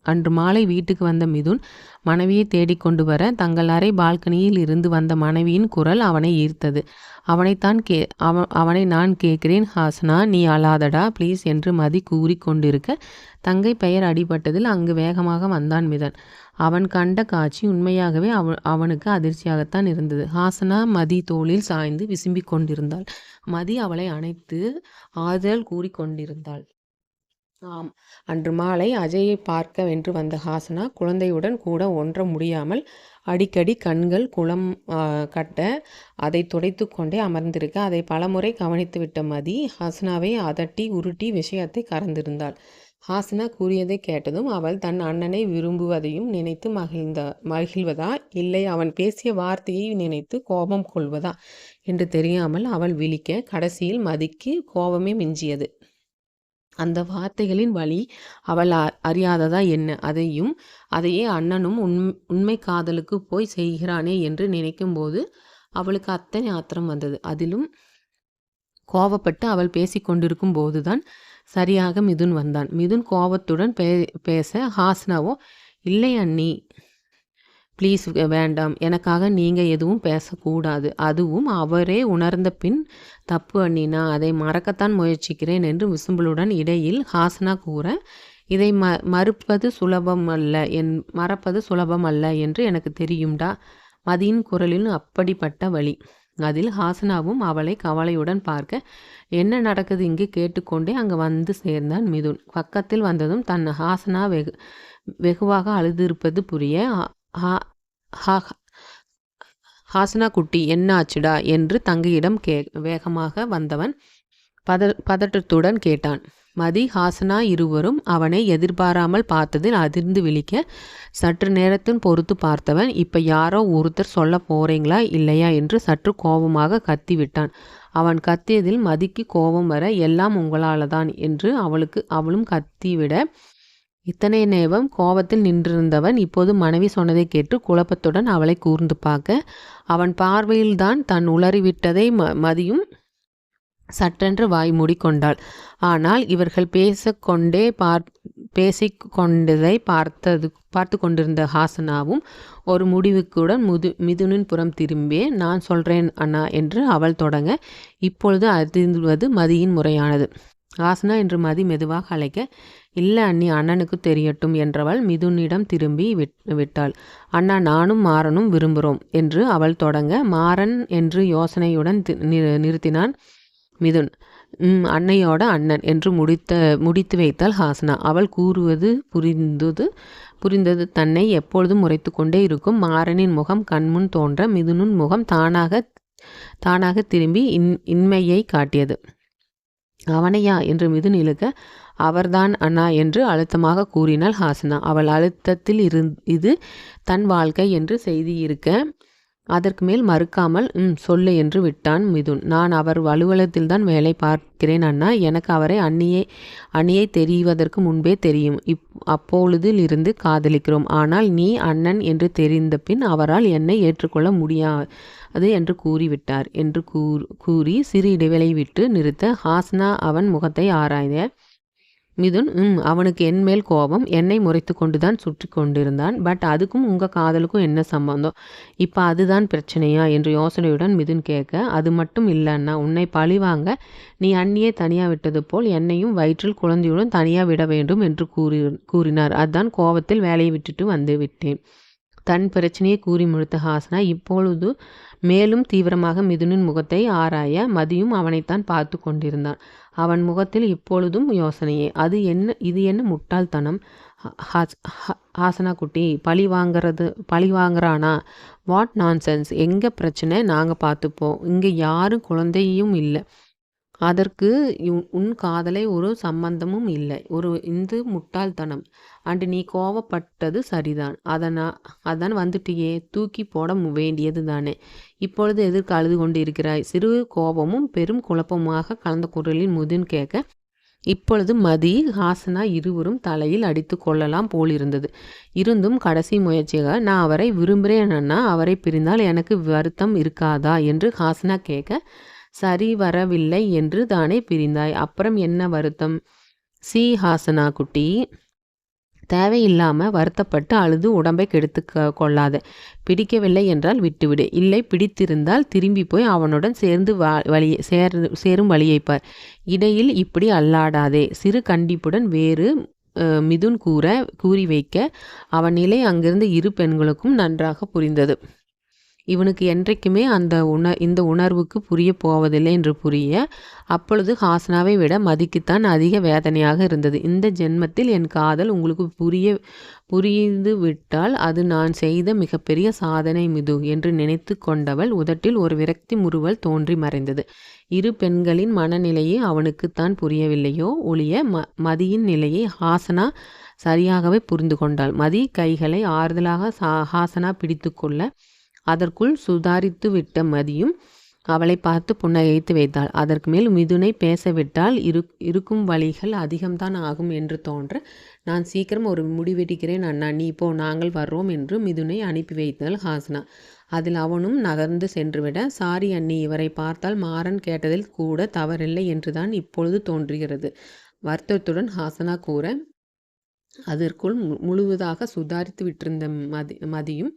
அன்று மாலை வீட்டுக்கு வந்த மிதுன் மனைவியை தேடிக்கொண்டு வர தங்கள் அறை பால்கனியில் இருந்து வந்த மனைவியின் குரல் அவனை ஈர்த்தது. அவனை நான் கேட்கிறேன் ஹாசனா, நீ அழாதடா ப்ளீஸ் என்று மதி கூறி கொண்டிருக்க தங்கை பெயர் அடிபட்டதில் அங்கு வேகமாக வந்தான் மிதன். அவன் கண்ட காட்சி உண்மையாகவே அவனுக்கு அதிர்ச்சியாகத்தான் இருந்தது. ஹாசனா மதி தோளில் சாய்ந்து விசும்பிக் கொண்டிருந்தாள். மதி அவளை அணைத்து ஆறுதல் கூறி கொண்டிருந்தாள். ஆம், அன்று மாலை அஜயை பார்க்க வென்று வந்த ஹாசனா குழந்தையுடன் கூட ஒன்ற முடியாமல் அடிக்கடி கண்கள் குளம் கட்ட அதை துடைத்து கொண்டே அமர்ந்திருக்க அதை பலமுறை கவனித்து விட்ட மதி ஹாசனாவை அதட்டி உருட்டி விஷயத்தை கறந்திருந்தாள். ஹாசனா கூறியதை கேட்டதும் அவள் தன் அண்ணனை விரும்புவதையும் நினைத்து மகிழ்வதா இல்லை அவன் பேசிய வார்த்தையை நினைத்து கோபம் கொள்வதா என்று தெரியாமல் அவள் விழிக்க கடைசியில் மதிக்கு கோபமே மிஞ்சியது. அந்த வார்த்தைகளின் வழி அவள் அறியாததா என்ன? அதையே அண்ணனும் உண்மை காதலுக்கு போய் செய்கிறானே என்று நினைக்கும் போது அவளுக்கு அத்தனை ஆத்திரம் வந்தது. அதிலும் கோபப்பட்டு அவள் பேசி கொண்டிருக்கும் போதுதான் சரியாக மிதுன் வந்தான். மிதுன் கோபத்துடன் பேச ஹாசனாவோ, இல்லை அண்ணி ப்ளீஸ் வேண்டாம், எனக்காக நீங்கள் எதுவும் பேசக்கூடாது, அதுவும் அவரே உணர்ந்த பின் தப்பு அண்ணி, நான் அதை மறக்கத்தான் முயற்சிக்கிறேன் என்று விசும்பலுடன் இடையில் ஹாசனா கூற, இதை மறப்பது சுலபம் அல்ல என்று எனக்கு தெரியும்டா. மதியின் குரலில் அப்படிப்பட்ட வழி. அதில் ஹாசனாவும் அவளை கவலையுடன் பார்க்க, என்ன நடக்குது இங்கு கேட்டுக்கொண்டே அங்கு வந்து சேர்ந்தான் மிதுன். பக்கத்தில் வந்ததும் தன் ஹாசனா வெகுவாக அழுதிருப்பது புரிய, ஹாசனா குட்டி என்ன ஆச்சுடா என்று தங்கையிடம் வேகமாக வந்தவன் பதட்டத்துடன் கேட்டான். மதி ஹாசனா இருவரும் அவனை எதிர்பாராமல் பார்த்ததில் அதிர்ந்து விழிக்க, சற்று நேரத்தின் பொறுத்து பார்த்தவன், இப்ப யாரோ ஒருத்தர் சொல்ல போறீங்களா இல்லையா என்று சற்று கோபமாக கத்திவிட்டான். அவன் கத்தியதில் மதிக்கு கோபம் வர, எல்லாம் உங்களால தான் என்று அவளும் கத்திவிட, இத்தனை நேரம் கோபத்தில் நின்றிருந்தவன் இப்போது மனைவி சொன்னதை கேட்டு குழப்பத்துடன் அவளை கூர்ந்து பார்க்க, அவன் பார்வையில்தான் தான் உளறிவிட்டதை மதியும் சற்றென்று வாய் மூடிக்கொண்டாள். ஆனால் இவர்கள் பேசிக்கொண்டதை பார்த்து கொண்டிருந்த ஹாசனாவும் ஒரு முடிவுக்குடன் மிதுனின் புறம் திரும்பி, நான் சொல்கிறேன் அண்ணா என்று அவள் தொடங்க, இப்பொழுது அதிர்ந்துவது மதியின் முறையானது. ஹாசனா என்று மதி மெதுவாக அழைக்க, இல்லை அண்ணி, அண்ணனுக்கு தெரியட்டும் என்றவள் மிதுனிடம் திரும்பி விட்டாள். அண்ணா, நானும் மாறனும் விரும்புகிறோம் என்று அவள் தொடங்க, மாறன் என்று யோசனையுடன் நிறுத்தினான் மிதுன். அன்னையோட அண்ணன் என்று முடித்து வைத்தாள் ஹாசனா. அவள் கூறுவது புரிந்தது. தன்னை எப்பொழுதும் முறைத்து கொண்டே இருக்கும் மாறனின் முகம் கண்முன் தோன்ற மிதுனின் முகம் தானாக திரும்பி இன்மையை காட்டியது. அவனையா என்று மிதுன் இழுக்க, அவர்தான் அண்ணா என்று அழுத்தமாக கூறினாள் ஹாசனா. அவள் அழுத்தத்தில் இது தன் வாழ்க்கை என்று செய்தி இருக்க அதற்கு மேல் மறுக்காமல் சொல்லு என்று விட்டான் மிதுன். நான் அவர் அலுவலகத்தில்தான் வேலை பார்க்கிறேன் அண்ணா. எனக்கு அவரை அண்ணியை தெரிவதற்கு முன்பே தெரியும். அப்பொழுதில் இருந்து காதலிக்கிறோம். ஆனால் நீ அண்ணன் என்று தெரிந்த பின் அவரால் என்னை ஏற்றுக்கொள்ள முடியாது என்று கூறிவிட்டார் என்று கூறி சிறு இடைவெளி விட்டு நிறுத்த ஹாசனா அவன் முகத்தை ஆராய்ந்த மிதுன், அவனுக்கு என் மேல் கோபம், என்னை முறைத்து கொண்டுதான் சுற்றி கொண்டிருந்தான். பட் அதுக்கும் உங்கள் காதலுக்கும் என்ன சம்பந்தம்? இப்போ அதுதான் பிரச்சனையா என்று யோசனையுடன் மிதுன் கேட்க, அது மட்டும் இல்லைன்னா உன்னை பழிவாங்க நீ அண்ணியை தனியாக விட்டது போல் என்னையும் வயிற்றில் குழந்தையுடன் தனியாக விட வேண்டும் என்று கூறினார். அதுதான் கோபத்தில் வேலையை விட்டுட்டு வந்து விட்டேன். தன் பிரச்சனையை கூறி முடித்த ஹாசனா இப்பொழுது மேலும் தீவிரமாக மிதுனின் முகத்தை ஆராய மதியும் அவனைத்தான் பார்த்து கொண்டிருந்தான். அவன் முகத்தில் இப்பொழுதும் யோசனையே. இது என்ன முட்டாள்தனம்? ஹாசனா குட்டி, பழி வாங்குறானா? What nonsense. எங்கே பிரச்சனை நாங்கள் பார்த்துப்போம். இங்கே யாரும் குழந்தையும் இல்லை. அதற்கு உன் காதலை ஒரு சம்பந்தமும் இல்லை. இந்த முட்டாள்தனம். அன்று நீ கோவப்பட்டது சரிதான். அதான் வந்துட்டியே, தூக்கி போட வேண்டியது தானே. இப்பொழுது எதற்கு அழுது கொண்டு இருக்கிறாய்? சிறு கோபமும் பெரும் குழப்பமாக கலந்த குரலில் மிதுன் கேட்க, இப்பொழுது மதி ஹாசனா இருவரும் தலையில் அடித்து கொள்ளலாம் போலிருந்தது. இருந்தும் கடைசி முயற்சியாக, நான் அவரை விரும்புகிறேன்னா அவரை பிரிந்தால் எனக்கு வருத்தம் இருக்காதா என்று ஹாசனா கேட்க, சரி வரவில்லை என்று தானே பிரிந்தாய், அப்புறம் என்ன வருத்தம்? ஹாசனா குட்டி, தேவையில்லாமல் வருத்தப்பட்டு அழுது உடம்பை கெடுத்து கொள்ளாத. பிடிக்கவில்லை என்றால் விட்டுவிடு. இல்லை பிடித்திருந்தால் திரும்பி போய் அவனுடன் சேர்ந்து சேரும் வழியைப் பார். இடையில் இப்படி அல்லாடாதே. சிறு கண்டிப்புடன் வேறு மிதுன் கூறி வைக்க அவன் நிலை அங்கிருந்த இரு பெண்களுக்கும் நன்றாக புரிந்தது. இவனுக்கு என்றைக்குமே இந்த உணர்வுக்கு புரிய போவதில்லை என்று புரிய அப்பொழுது ஹாசனாவை விட மதிக்குத்தான் அதிக வேதனையாக இருந்தது. இந்த ஜென்மத்தில் என் காதல் உங்களுக்கு புரிந்து விட்டால் அது நான் செய்த மிகப்பெரிய சாதனை மிது என்று நினைத்து கொண்டவள் உதட்டில் ஒரு விரக்தி முறுவல் தோன்றி மறைந்தது. இரு பெண்களின் மனநிலையை அவனுக்குத்தான் புரியவில்லையோ ஒழிய மதியின் நிலையை ஹாசனா சரியாகவே புரிந்து கொண்டாள். மதி கைகளை ஆறுதலாக ஹாசனா பிடித்து கொள்ள அதற்குள் சுதாரித்து விட்ட மதியும் அவளை பார்த்து புன்னகைத்து வைத்தாள். அதற்கு மேல் மிதுனை பேசவிட்டால் இருக்கும் வழிகள் அதிகம்தான் ஆகும் என்று தோன்ற நான் சீக்கிரம் ஒரு முடிவெடுக்கிறேன் அண்ணா, நீ போ, நாங்கள் வர்றோம் என்று மிதுனை அனுப்பி வைத்தாள் ஹாசனா. அதில் அவனும் நகர்ந்து சென்றுவிட, சாரி அண்ணி, இவரை பார்த்தால் மாறன் கேட்டதில் கூட தவறில்லை என்றுதான் இப்பொழுது தோன்றுகிறது வருத்தத்துடன் ஹாசனா கூற, அதற்குள் முழுவதாக சுதாரித்து விட்டிருந்த மதியும்,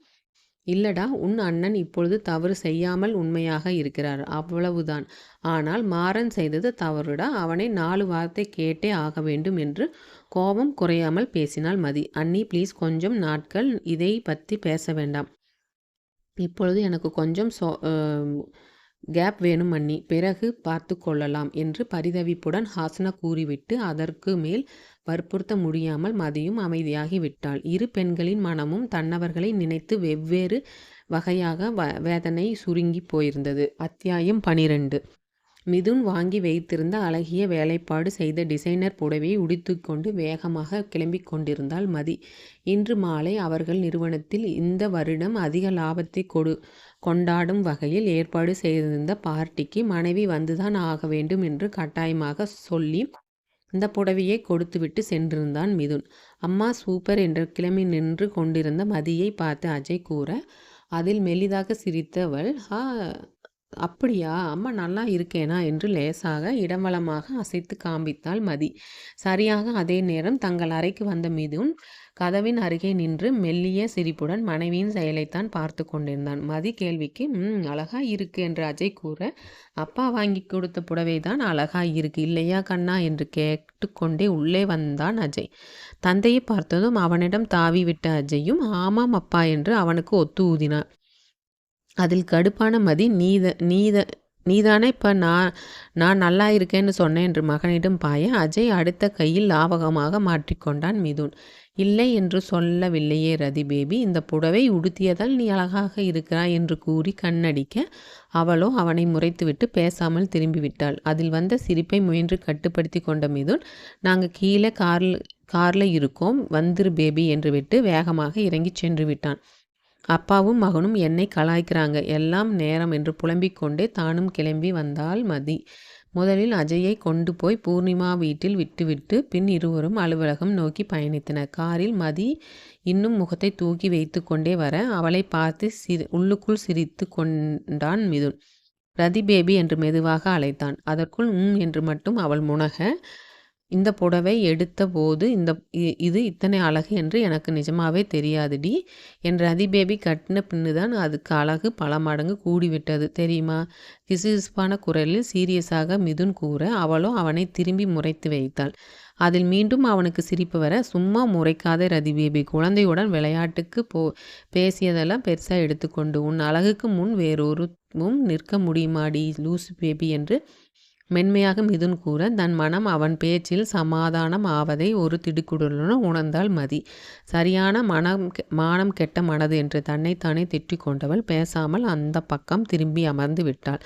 இல்லடா, உன் அண்ணன் இப்பொழுது தவறு செய்யாமல் உண்மையாக இருக்கிறார், அவ்வளவுதான். ஆனால் மாறன் செய்தது தவறுடா, அவனை 4 வார்த்தை கேட்டே ஆக வேண்டும் என்று கோபம் குறையாமல் பேசினாள் மதி. அண்ணி ப்ளீஸ், கொஞ்சம் நாட்கள் இதை பற்றி பேச வேண்டாம். இப்பொழுது எனக்கு கொஞ்சம் கேப் வேணும் அண்ணி, பிறகு பார்த்து கொள்ளலாம் என்று பரிதவிப்புடன் ஹாசனா கூறிவிட்டு அதற்கு மேல் வற்புறுத்த முடியாமல் மதியும் அமைதியாகி விட்டாள். இரு பெண்களின் மனமும் தன்னவர்களை நினைத்து வெவ்வேறு வகையாக வேதனை சுருங்கி போயிருந்தது. அத்தியாயம் 12. மிதுன் வாங்கி வைத்திருந்த அழகிய வேலைப்பாடு செய்த டிசைனர் புடவையை உடுத்திக்கொண்டு வேகமாக கிளம்பிக் கொண்டிருந்தாள் மதி. இன்று மாலை அவர்கள் நிறுவனத்தில் இந்த வருடம் அதிக லாபத்தை கொண்டாடும் வகையில் ஏற்பாடு செய்திருந்த பார்ட்டிக்கு மனைவி வந்துதான் ஆக வேண்டும் என்று கட்டாயமாக சொல்லி இந்த புடவையை கொடுத்துவிட்டு சென்றிருந்தான் மிதுன். அம்மா சூப்பர் என்று கிளம்பி நின்று கொண்டிருந்த மதியை பார்த்து அஜய் கூற, அதில் மெலிதாக சிரித்தவள், அப்படியா, அம்மா நல்லா இருக்கேனா என்று லேசாக இடவளமாக அசைத்து காண்பித்தாள் மதி. சரியாக அதே நேரம் தங்கள் அறைக்கு வந்த மிதுன் கதவின் அருகே நின்று மெல்லிய சிரிப்புடன் மனைவியின் செயலைத்தான் பார்த்து கொண்டிருந்தான். மதி கேள்விக்கு அழகா இருக்கு என்று அஜய் கூற, அப்பா வாங்கி கொடுத்த புடவைதான் அழகா இருக்கு இல்லையா கண்ணா என்று கேட்டுக்கொண்டே உள்ளே வந்தான் அஜய். தந்தையை பார்த்ததும் அவனிடம் தாவி விட்ட அஜயும் ஆமாம் அப்பா என்று அவனுக்கு ஒத்து ஊதினான். அதில் கடுப்பான மதி, நீதானே இப்போ நான் நல்லா இருக்கேன்னு சொன்னேன் என்று மகனிடம் பாய அஜய் அடுத்த கையில் லாவகமாக மாற்றிக்கொண்டான் மிதுன். இல்லை என்று சொல்லவில்லையே ரதி பேபி, இந்த புடவை உடுத்தியதால் நீ அழகாக இருக்கிறாய் என்று கூறி கண்ணடிக்க அவளோ அவனை முறைத்துவிட்டு பேசாமல் திரும்பிவிட்டாள். அதில் வந்த சிரிப்பை முயன்று கட்டுப்படுத்தி கொண்ட மிதுன், நாங்கள் கீழே காரில் இருக்கோம், வந்துரு பேபி என்று விட்டு வேகமாக இறங்கி சென்று விட்டான். அப்பாவும் மகனும் என்னை கலாய்க்கிறாங்க, எல்லாம் நேரம் என்று புலம்பிக் கொண்டே தானும் கிளம்பி வந்தாள் மதி. முதலில் அஜயை கொண்டு போய் பூர்ணிமா வீட்டில் விட்டுவிட்டு பின் இருவரும் அலுவலகம் நோக்கி பயணித்தனர். காரில் மதி இன்னும் முகத்தை தூக்கி வைத்து கொண்டே வர அவளை பார்த்து உள்ளுக்குள் சிரித்து கொண்டான் மிதுன். ரதி பேபி என்று மெதுவாக அழைத்தான். அதற்குள் என்று மட்டும் அவள் முனக, இந்த புடவை எடுத்த போது இது இத்தனை அழகு என்று எனக்கு நிஜமாவே தெரியாதுடி. என் ரதி பேபி கட்டின பின்னுதான் அதுக்கு அழகு பல மடங்கு கூடிவிட்டது தெரியுமா? கிசுகிசுப்பான குரலில் சீரியஸாக மிதுன் கூற அவளோ அவனை திரும்பி முறைத்து வைத்தாள். அதில் மீண்டும் அவனுக்கு சிரிப்பு வர, சும்மா முறைக்காத ரதி பேபி, குழந்தையுடன் விளையாட்டுக்கு பேசியதெல்லாம் பெருசாக எடுத்துக்கொண்டு உன் அழகுக்கு முன் வேறொருவும் நிற்க முடியுமாடி லூசு பேபி என்று மென்மையாக மிதுன் கூற தன் மனம் அவன் பேச்சில் சமாதானம் ஆவதை ஒரு திடுக்குடலுடன் உணர்ந்தாள் மதி. சரியான மானம் கெட்ட மனது என்று தன்னைத்தானே திட்டிக் கொண்டவள் பேசாமல் அந்த பக்கம் திரும்பி அமர்ந்து விட்டாள்.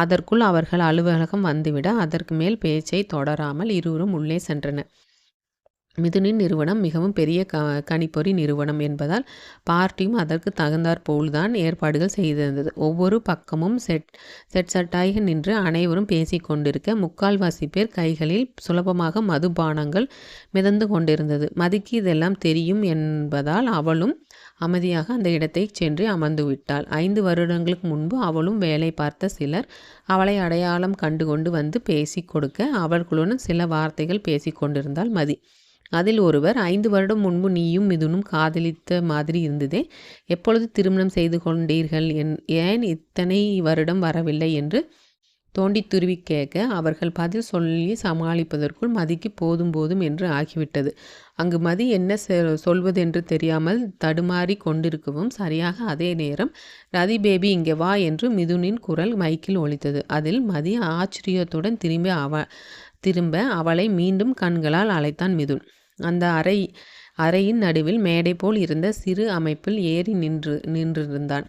அதற்குள் அவர்கள் அலுவலகம் வந்துவிட அதற்கு மேல் பேச்சை தொடராமல் இருவரும் உள்ளே சென்றனர். மிதுனின் நிறுவனம் மிகவும் பெரிய கணிப்பொறி நிறுவனம் என்பதால் பார்ட்டியும் அதற்கு தகுந்தாற் போல்தான் ஏற்பாடுகள் செய்திருந்தது. ஒவ்வொரு பக்கமும் செட்டாக நின்று அனைவரும் பேசி கொண்டிருக்க முக்கால்வாசி பேர் கைகளில் சுலபமாக மதுபானங்கள் மிதந்து கொண்டிருந்தது. மதிக்கு இதெல்லாம் தெரியும் என்பதால் அவளும் அமைதியாக அந்த இடத்தை சென்று அமர்ந்து விட்டாள். 5 வருடங்களுக்கு முன்பு அவளும் வேலை பார்த்த சிலர் அவளை அடையாளம் கண்டு கொண்டு வந்து பேசி கொடுக்க அவர்களுடன் சில வார்த்தைகள் பேசி கொண்டிருந்தாள் மதி. அதில் ஒருவர், 5 வருடம் முன்பு நீயும் மிதுனும் காதலித்த மாதிரி இருந்ததே, எப்பொழுது திருமணம் செய்து கொண்டீர்கள், ஏன் இத்தனை வருடம் வரவில்லை என்று தோண்டி துருவி கேட்க, அவர்கள் பதில் சொல்லி சமாளிப்பதற்குள் மதிக்கு போதும் போதும் என்று ஆகிவிட்டது. அங்கு மதி என்ன சொல்வதென்று தெரியாமல் தடுமாறி கொண்டிருக்கவும், சரியாக அதே நேரம் ரதி பேபி இங்கே வா என்று மிதுனின் குரல் மைக்கில் ஒலித்தது. அதில் மதி ஆச்சரியத்துடன் திரும்ப அவளை மீண்டும் கண்களால் அழைத்தான் மிதுன். அந்த அறையின் நடுவில் மேடை போல் இருந்த சிறு அமைப்பில் ஏறி நின்றிருந்தான்.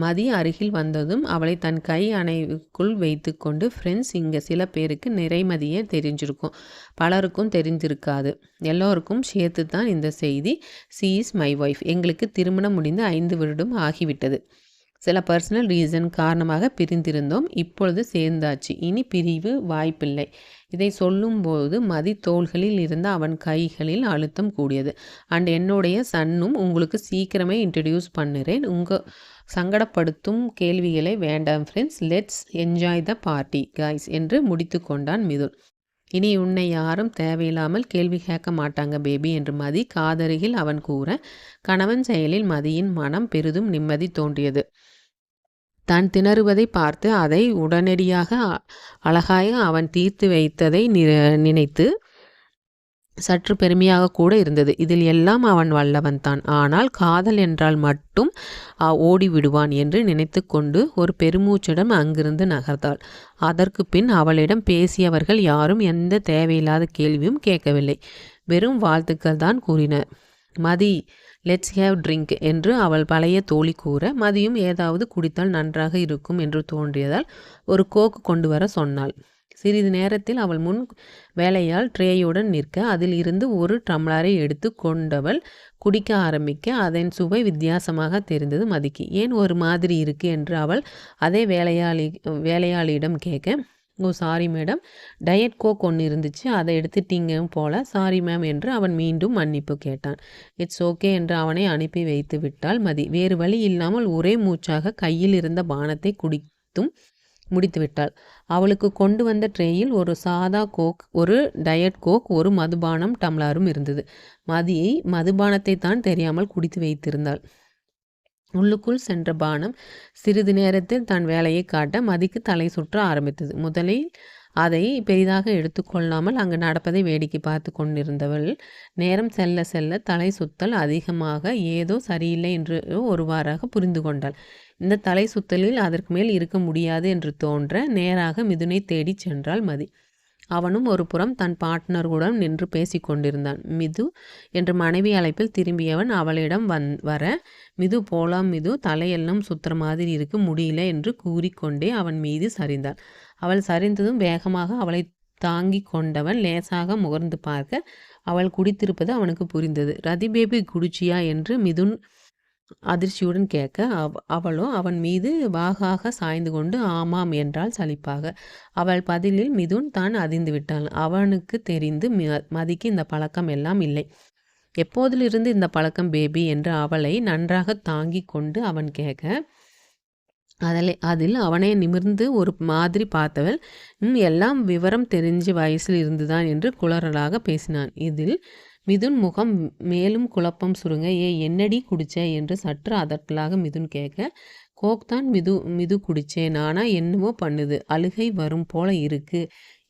மதி அருகில் வந்ததும் அவளை தன் கை அணைக்குள் வைத்து கொண்டு, ஃப்ரெண்ட்ஸ், இங்கே சில பேருக்கு நிறைமதியே தெரிஞ்சிருக்கும், பலருக்கும் தெரிஞ்சிருக்காது, எல்லோருக்கும் சேர்த்து தான் இந்த செய்தி. She is my wife. எங்களுக்கு திருமணம் முடிந்து 5 வருடம் ஆகிவிட்டது. சில பர்சனல் ரீசன் காரணமாக பிரிந்திருந்தோம். இப்பொழுது சேர்ந்தாச்சு. இனி பிரிவு வாய்ப்பில்லை. இதை சொல்லும்போது மதி தோள்களில் இருந்த அவன் கைகளில் அழுத்தம் கூடியது. அண்ட் என்னுடைய சன்னும் உங்களுக்கு சீக்கிரமே இன்ட்ரடியூஸ் பண்ணுறேன். உங்கள் சங்கடப்படுத்தும் கேள்விகளை வேண்டாம் friends. Let's enjoy the party guys என்று முடித்து கொண்டான் மிதுன். இனி உன்னை யாரும் தேவையில்லாமல் கேள்வி கேட்க மாட்டாங்க பேபி என்று மதி காதருகில் அவன் கூற, கணவன் செயலில் மதியின் மனம் பெரிதும் நிம்மதி தோன்றியது. தான் திணறுவதை பார்த்து அதை உடனடியாக அழகாக அவன் தீர்த்து வைத்ததை நினைத்து சற்று பெருமையாக கூட இருந்தது. இதில் எல்லாம் அவன் வல்லவன் தான். ஆனால் காதல் என்றால் மட்டும் ஓடிவிடுவான் என்று நினைத்து கொண்டு ஒரு பெருமூச்சிடம் அங்கிருந்து நகர்ந்தாள். அதற்கு பின் அவளிடம் பேசியவர்கள் யாரும் எந்த தேவையில்லாத கேள்வியும் கேட்கவில்லை. வெறும் வாழ்த்துக்கள் தான் கூறினர். மதி, லெட்ஸ் ஹேவ் ட்ரிங்க் என்று அவள் பழைய தோழி கூற, மதியும் ஏதாவது குடித்தால் நன்றாக இருக்கும் என்று தோன்றியதால் ஒரு கோக்கு கொண்டு வர சொன்னாள். சிறிது நேரத்தில் அவள் முன் வேலையால் ட்ரேயுடன் நிற்க, அதில் இருந்து ஒரு டம்ளரை எடுத்து கொண்டவள் குடிக்க ஆரம்பிக்க, அதன் சுவை வித்தியாசமாக தெரிந்தது மதிக்கு. ஏன் ஒரு மாதிரி இருக்கு என்று அவள் அதே வேலையாளியிடம் கேட்க, ஓ சாரி மேடம், டயட் கோக் ஒன்று இருந்துச்சு, அதை எடுத்துட்டீங்க போல, சாரி மேம் என்று அவன் மீண்டும் மன்னிப்பு கேட்டான். இட்ஸ் ஓகே என்று அவனை அனுப்பி வைத்து விட்டாள் மதி. வேறு வழி இல்லாமல் ஒரே மூச்சாக கையில் இருந்த பானத்தை குடித்தும் முடித்துவிட்டாள். அவளுக்கு கொண்டு வந்த ட்ரேயில் ஒரு சாதா கோக், ஒரு டயட் கோக், ஒரு மதுபானம் டம்ளரும் இருந்தது. மதியை மதுபானத்தை தான் தெரியாமல் குடித்து வைத்திருந்தாள். உள்ளுக்குள் சென்ற பானம் சிறிது நேரத்தில் தன் வேலையை காட்ட மதிக்கு தலை சுற்ற ஆரம்பித்தது. முதலில் அதை பெரிதாக எடுத்துக்கொள்ளாமல் அங்கு நடப்பதை வேடிக்கை பார்த்து கொண்டிருந்தவள் நேரம் செல்ல செல்ல தலை சுத்தல் அதிகமாக ஏதோ சரியில்லை என்று ஒருவாறாக புரிந்து கொண்டாள். இந்த தலை சுத்தலில் அதற்கு மேல் இருக்க முடியாது என்று தோன்ற நேராக மிதுனை தேடி சென்றாள் மதி. அவனும் ஒரு புறம் தன் பார்ட்னர்களுடன் நின்று பேசி கொண்டிருந்தான். மிது என்று மனைவி அழைப்பில் திரும்பியவன் அவளிடம் வர, மிது போலாம் மிது, தலையெல்லாம் சுத்துற மாதிரி இருக்கு, முடியல என்று கூறிக்கொண்டே அவன் மீது சரிந்தாள். அவள் சரிந்ததும் வேகமாக அவளை தாங்கி கொண்டவன் லேசாக முகர்ந்து பார்க்க, அவள் குடித்திருப்பது அவனுக்கு புரிந்தது. ரதி பேபி குடிச்சியா என்று மிதுன் அதிர்ச்சியுடன் கேட்க, அவளோ அவன் மீது வாகாக சாய்ந்து கொண்டு ஆமாம் என்றாள் சலிப்பாக. அவள் பதிலில் மிதுன் தான் அதிர்ந்து விட்டான். அவனுக்கு தெரிந்து மதிக்கு இந்த பழக்கம் எல்லாம் இல்லை. எப்போதிலிருந்து இந்த பழக்கம் பேபி என்று அவளை நன்றாக தாங்கி கொண்டு அவன் கேட்க, அதில் அவனை நிமிர்ந்து ஒரு மாதிரி பார்த்தவள், எல்லாம் விவரம் தெரிஞ்ச வயசில் இருந்துதான் என்று குளறலாக பேசினான். இதில் மிதுன் முகம் மேலும் குழப்பம் சுருங்க, என்னடி குடிச்ச என்று சற்று அதட்டலாக மிதுன் கேட்க, கோக் தான் மிது குடிச்சேன், நானா என்னவோ பண்ணுது, அழுகை வரும் போல இருக்கு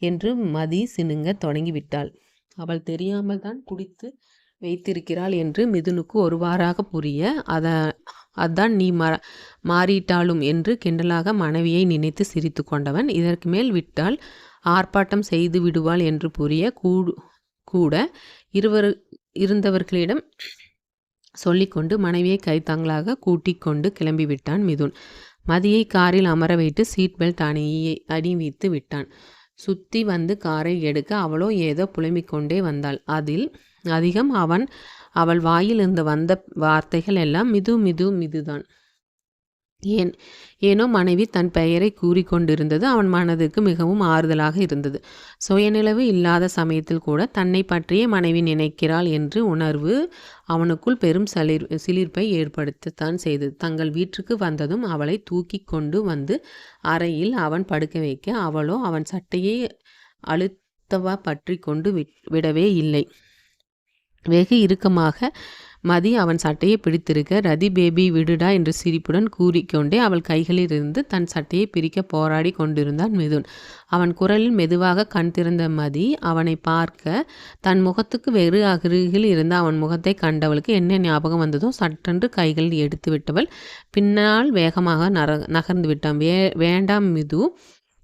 என்று மதி சினுங்க தொடங்கிவிட்டாள். அவள் தெரியாமல் தான் குடித்து வைத்திருக்கிறாள் என்று மிதுனுக்கு ஒருவாறாக புரிய, அதான் நீ மாறிட்டாலும் என்று கிண்டலாக மனைவியை நினைத்து சிரித்து கொண்டவன், இதற்கு மேல் விட்டால் ஆர்ப்பாட்டம் செய்து விடுவாள் என்று புரிய கூட இருந்தவர்களிடம் சொல்லிக்கொண்டு மனைவியை கைத்தாங்களாக கூட்டிக் கொண்டு கிளம்பிவிட்டான் மிதுன். மதியை காரில் அமர வைத்து சீட் பெல்ட் அணிவித்து விட்டான். சுத்தி வந்து காரை எடுக்க அவளோ ஏதோ புலம்பிக் கொண்டே வந்தாள். அதில் அதிகம் அவள் வாயில் இருந்து வந்த வார்த்தைகள் எல்லாம் மிது மிது மிதுதான். ஏனோ மனைவி தன் பெயரை கூறிக்கொண்டிருந்தது அவன் மனதிற்கு மிகவும் ஆறுதலாக இருந்தது. சுயநிலவு இல்லாத சமயத்தில் கூட தன்னை பற்றியே மனைவி நினைக்கிறாள் என்று உணர்வு அவனுக்குள் பெரும் சிலிர்ப்பை ஏற்படுத்தத்தான் செய்தது. தங்கள் வீட்டுக்கு வந்ததும் அவளை தூக்கி கொண்டு வந்து அறையில் அவன் படுக்க வைக்க, அவளோ அவன் சட்டையை அழுத்தவா பற்றி கொண்டு விடவே இல்லை. வெகு இறுக்கமாக மதி அவன் சட்டையை பிடித்திருக்க, ரதி பேபி விடுடா என்று சிரிப்புடன் கூறிக்கொண்டே அவள் கைகளிலிருந்து தன் சட்டையை பிரிக்க போராடி கொண்டிருந்தான் மிதுன். அவன் குரலில் மெதுவாக கண் திறந்த மதி அவனை பார்க்க, தன் முகத்துக்கு வெறு அருகில் இருந்த அவன் முகத்தை கண்டவளுக்கு என்ன ஞாபகம் வந்ததோ சட்டென்று கைகளில் எடுத்து விட்டவள் பின்னால் வேகமாக நகர்ந்து விட்டான். வேண்டாம் மிது,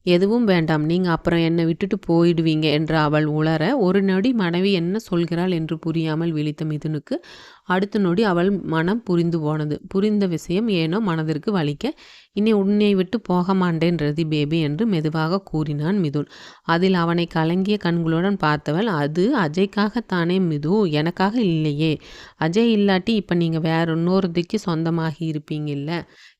எதுவும் வேண்டாம், நீங்கள் அப்புறம் என்னை விட்டுட்டு போயிடுவீங்க என்று அவள் உளர, ஒரு நொடி மனைவி என்ன சொல்கிறாள் என்று புரியாமல் விழித்த மிதுனுக்கு அடுத்த நொடி அவள் மனம் புரிந்து போனது. புரிந்த விஷயம் ஏனோ மனதிற்கு வலிக்க, இனி உன்னை விட்டு போக மாட்டேன் ரதி பேபி என்று மெதுவாக கூறினான் மிதுன். அதில் அவனை கலங்கிய கண்களுடன் பார்த்தவள், அது அஜய்க்காகத்தானே மிது, எனக்காக இல்லையே. அஜய் இல்லாட்டி இப்போ நீங்கள் வேற இன்னொருத்திக்கு சொந்தமாகி இருப்பீங்கல்ல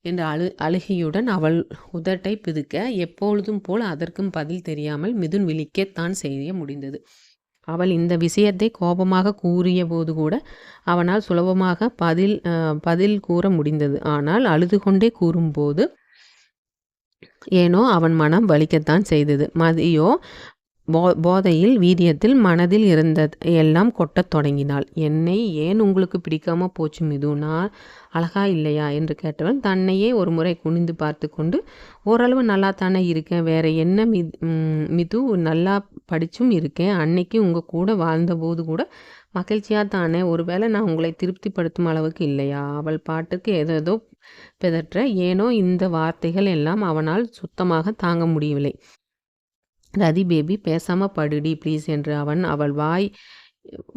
என்று அழுகையுடன் அவள் உதட்டை பிதுக்க, எப்பொழுதும் போல் அதற்கும் பதில் தெரியாமல் மிதுன் விழிக்கத்தான் செய்ய முடிந்தது. அவள் இந்த விஷயத்தை கோபமாக கூறிய போது கூட அவனால் சுலபமாக பதில் கூற முடிந்தது. ஆனால் அழுது கொண்டே கூறும்போது ஏனோ அவன் மனம் வலிக்கத்தான் செய்தது. மதியோ போதையில் வீரியத்தில் மனதில் இருந்த எல்லாம் கொட்டத் தொடங்கினாள். என்னை ஏன் உங்களுக்கு பிடிக்காம போச்சு மிது, நான் அழகா இல்லையா என்று கேட்டவன் தன்னையே ஒரு முறை குனிந்து பார்த்து கொண்டு, ஓரளவு நல்லா தானே இருக்கேன், வேற என்ன மிது, நல்லா படிச்சும் இருக்கேன், அன்னைக்கு உங்கள் கூட வாழ்ந்தபோது கூட மகிழ்ச்சியாக தானே, ஒருவேளை நான் உங்களை திருப்திப்படுத்தும் அளவுக்கு இல்லையா? அவள் பாட்டுக்கு ஏதோ பிதற்ற, ஏனோ இந்த வார்த்தைகள் எல்லாம் அவனால் சுத்தமாக தாங்க முடியவில்லை. ரதி பேபி, பேசாமல் படுடி ப்ளீஸ் என்று அவள்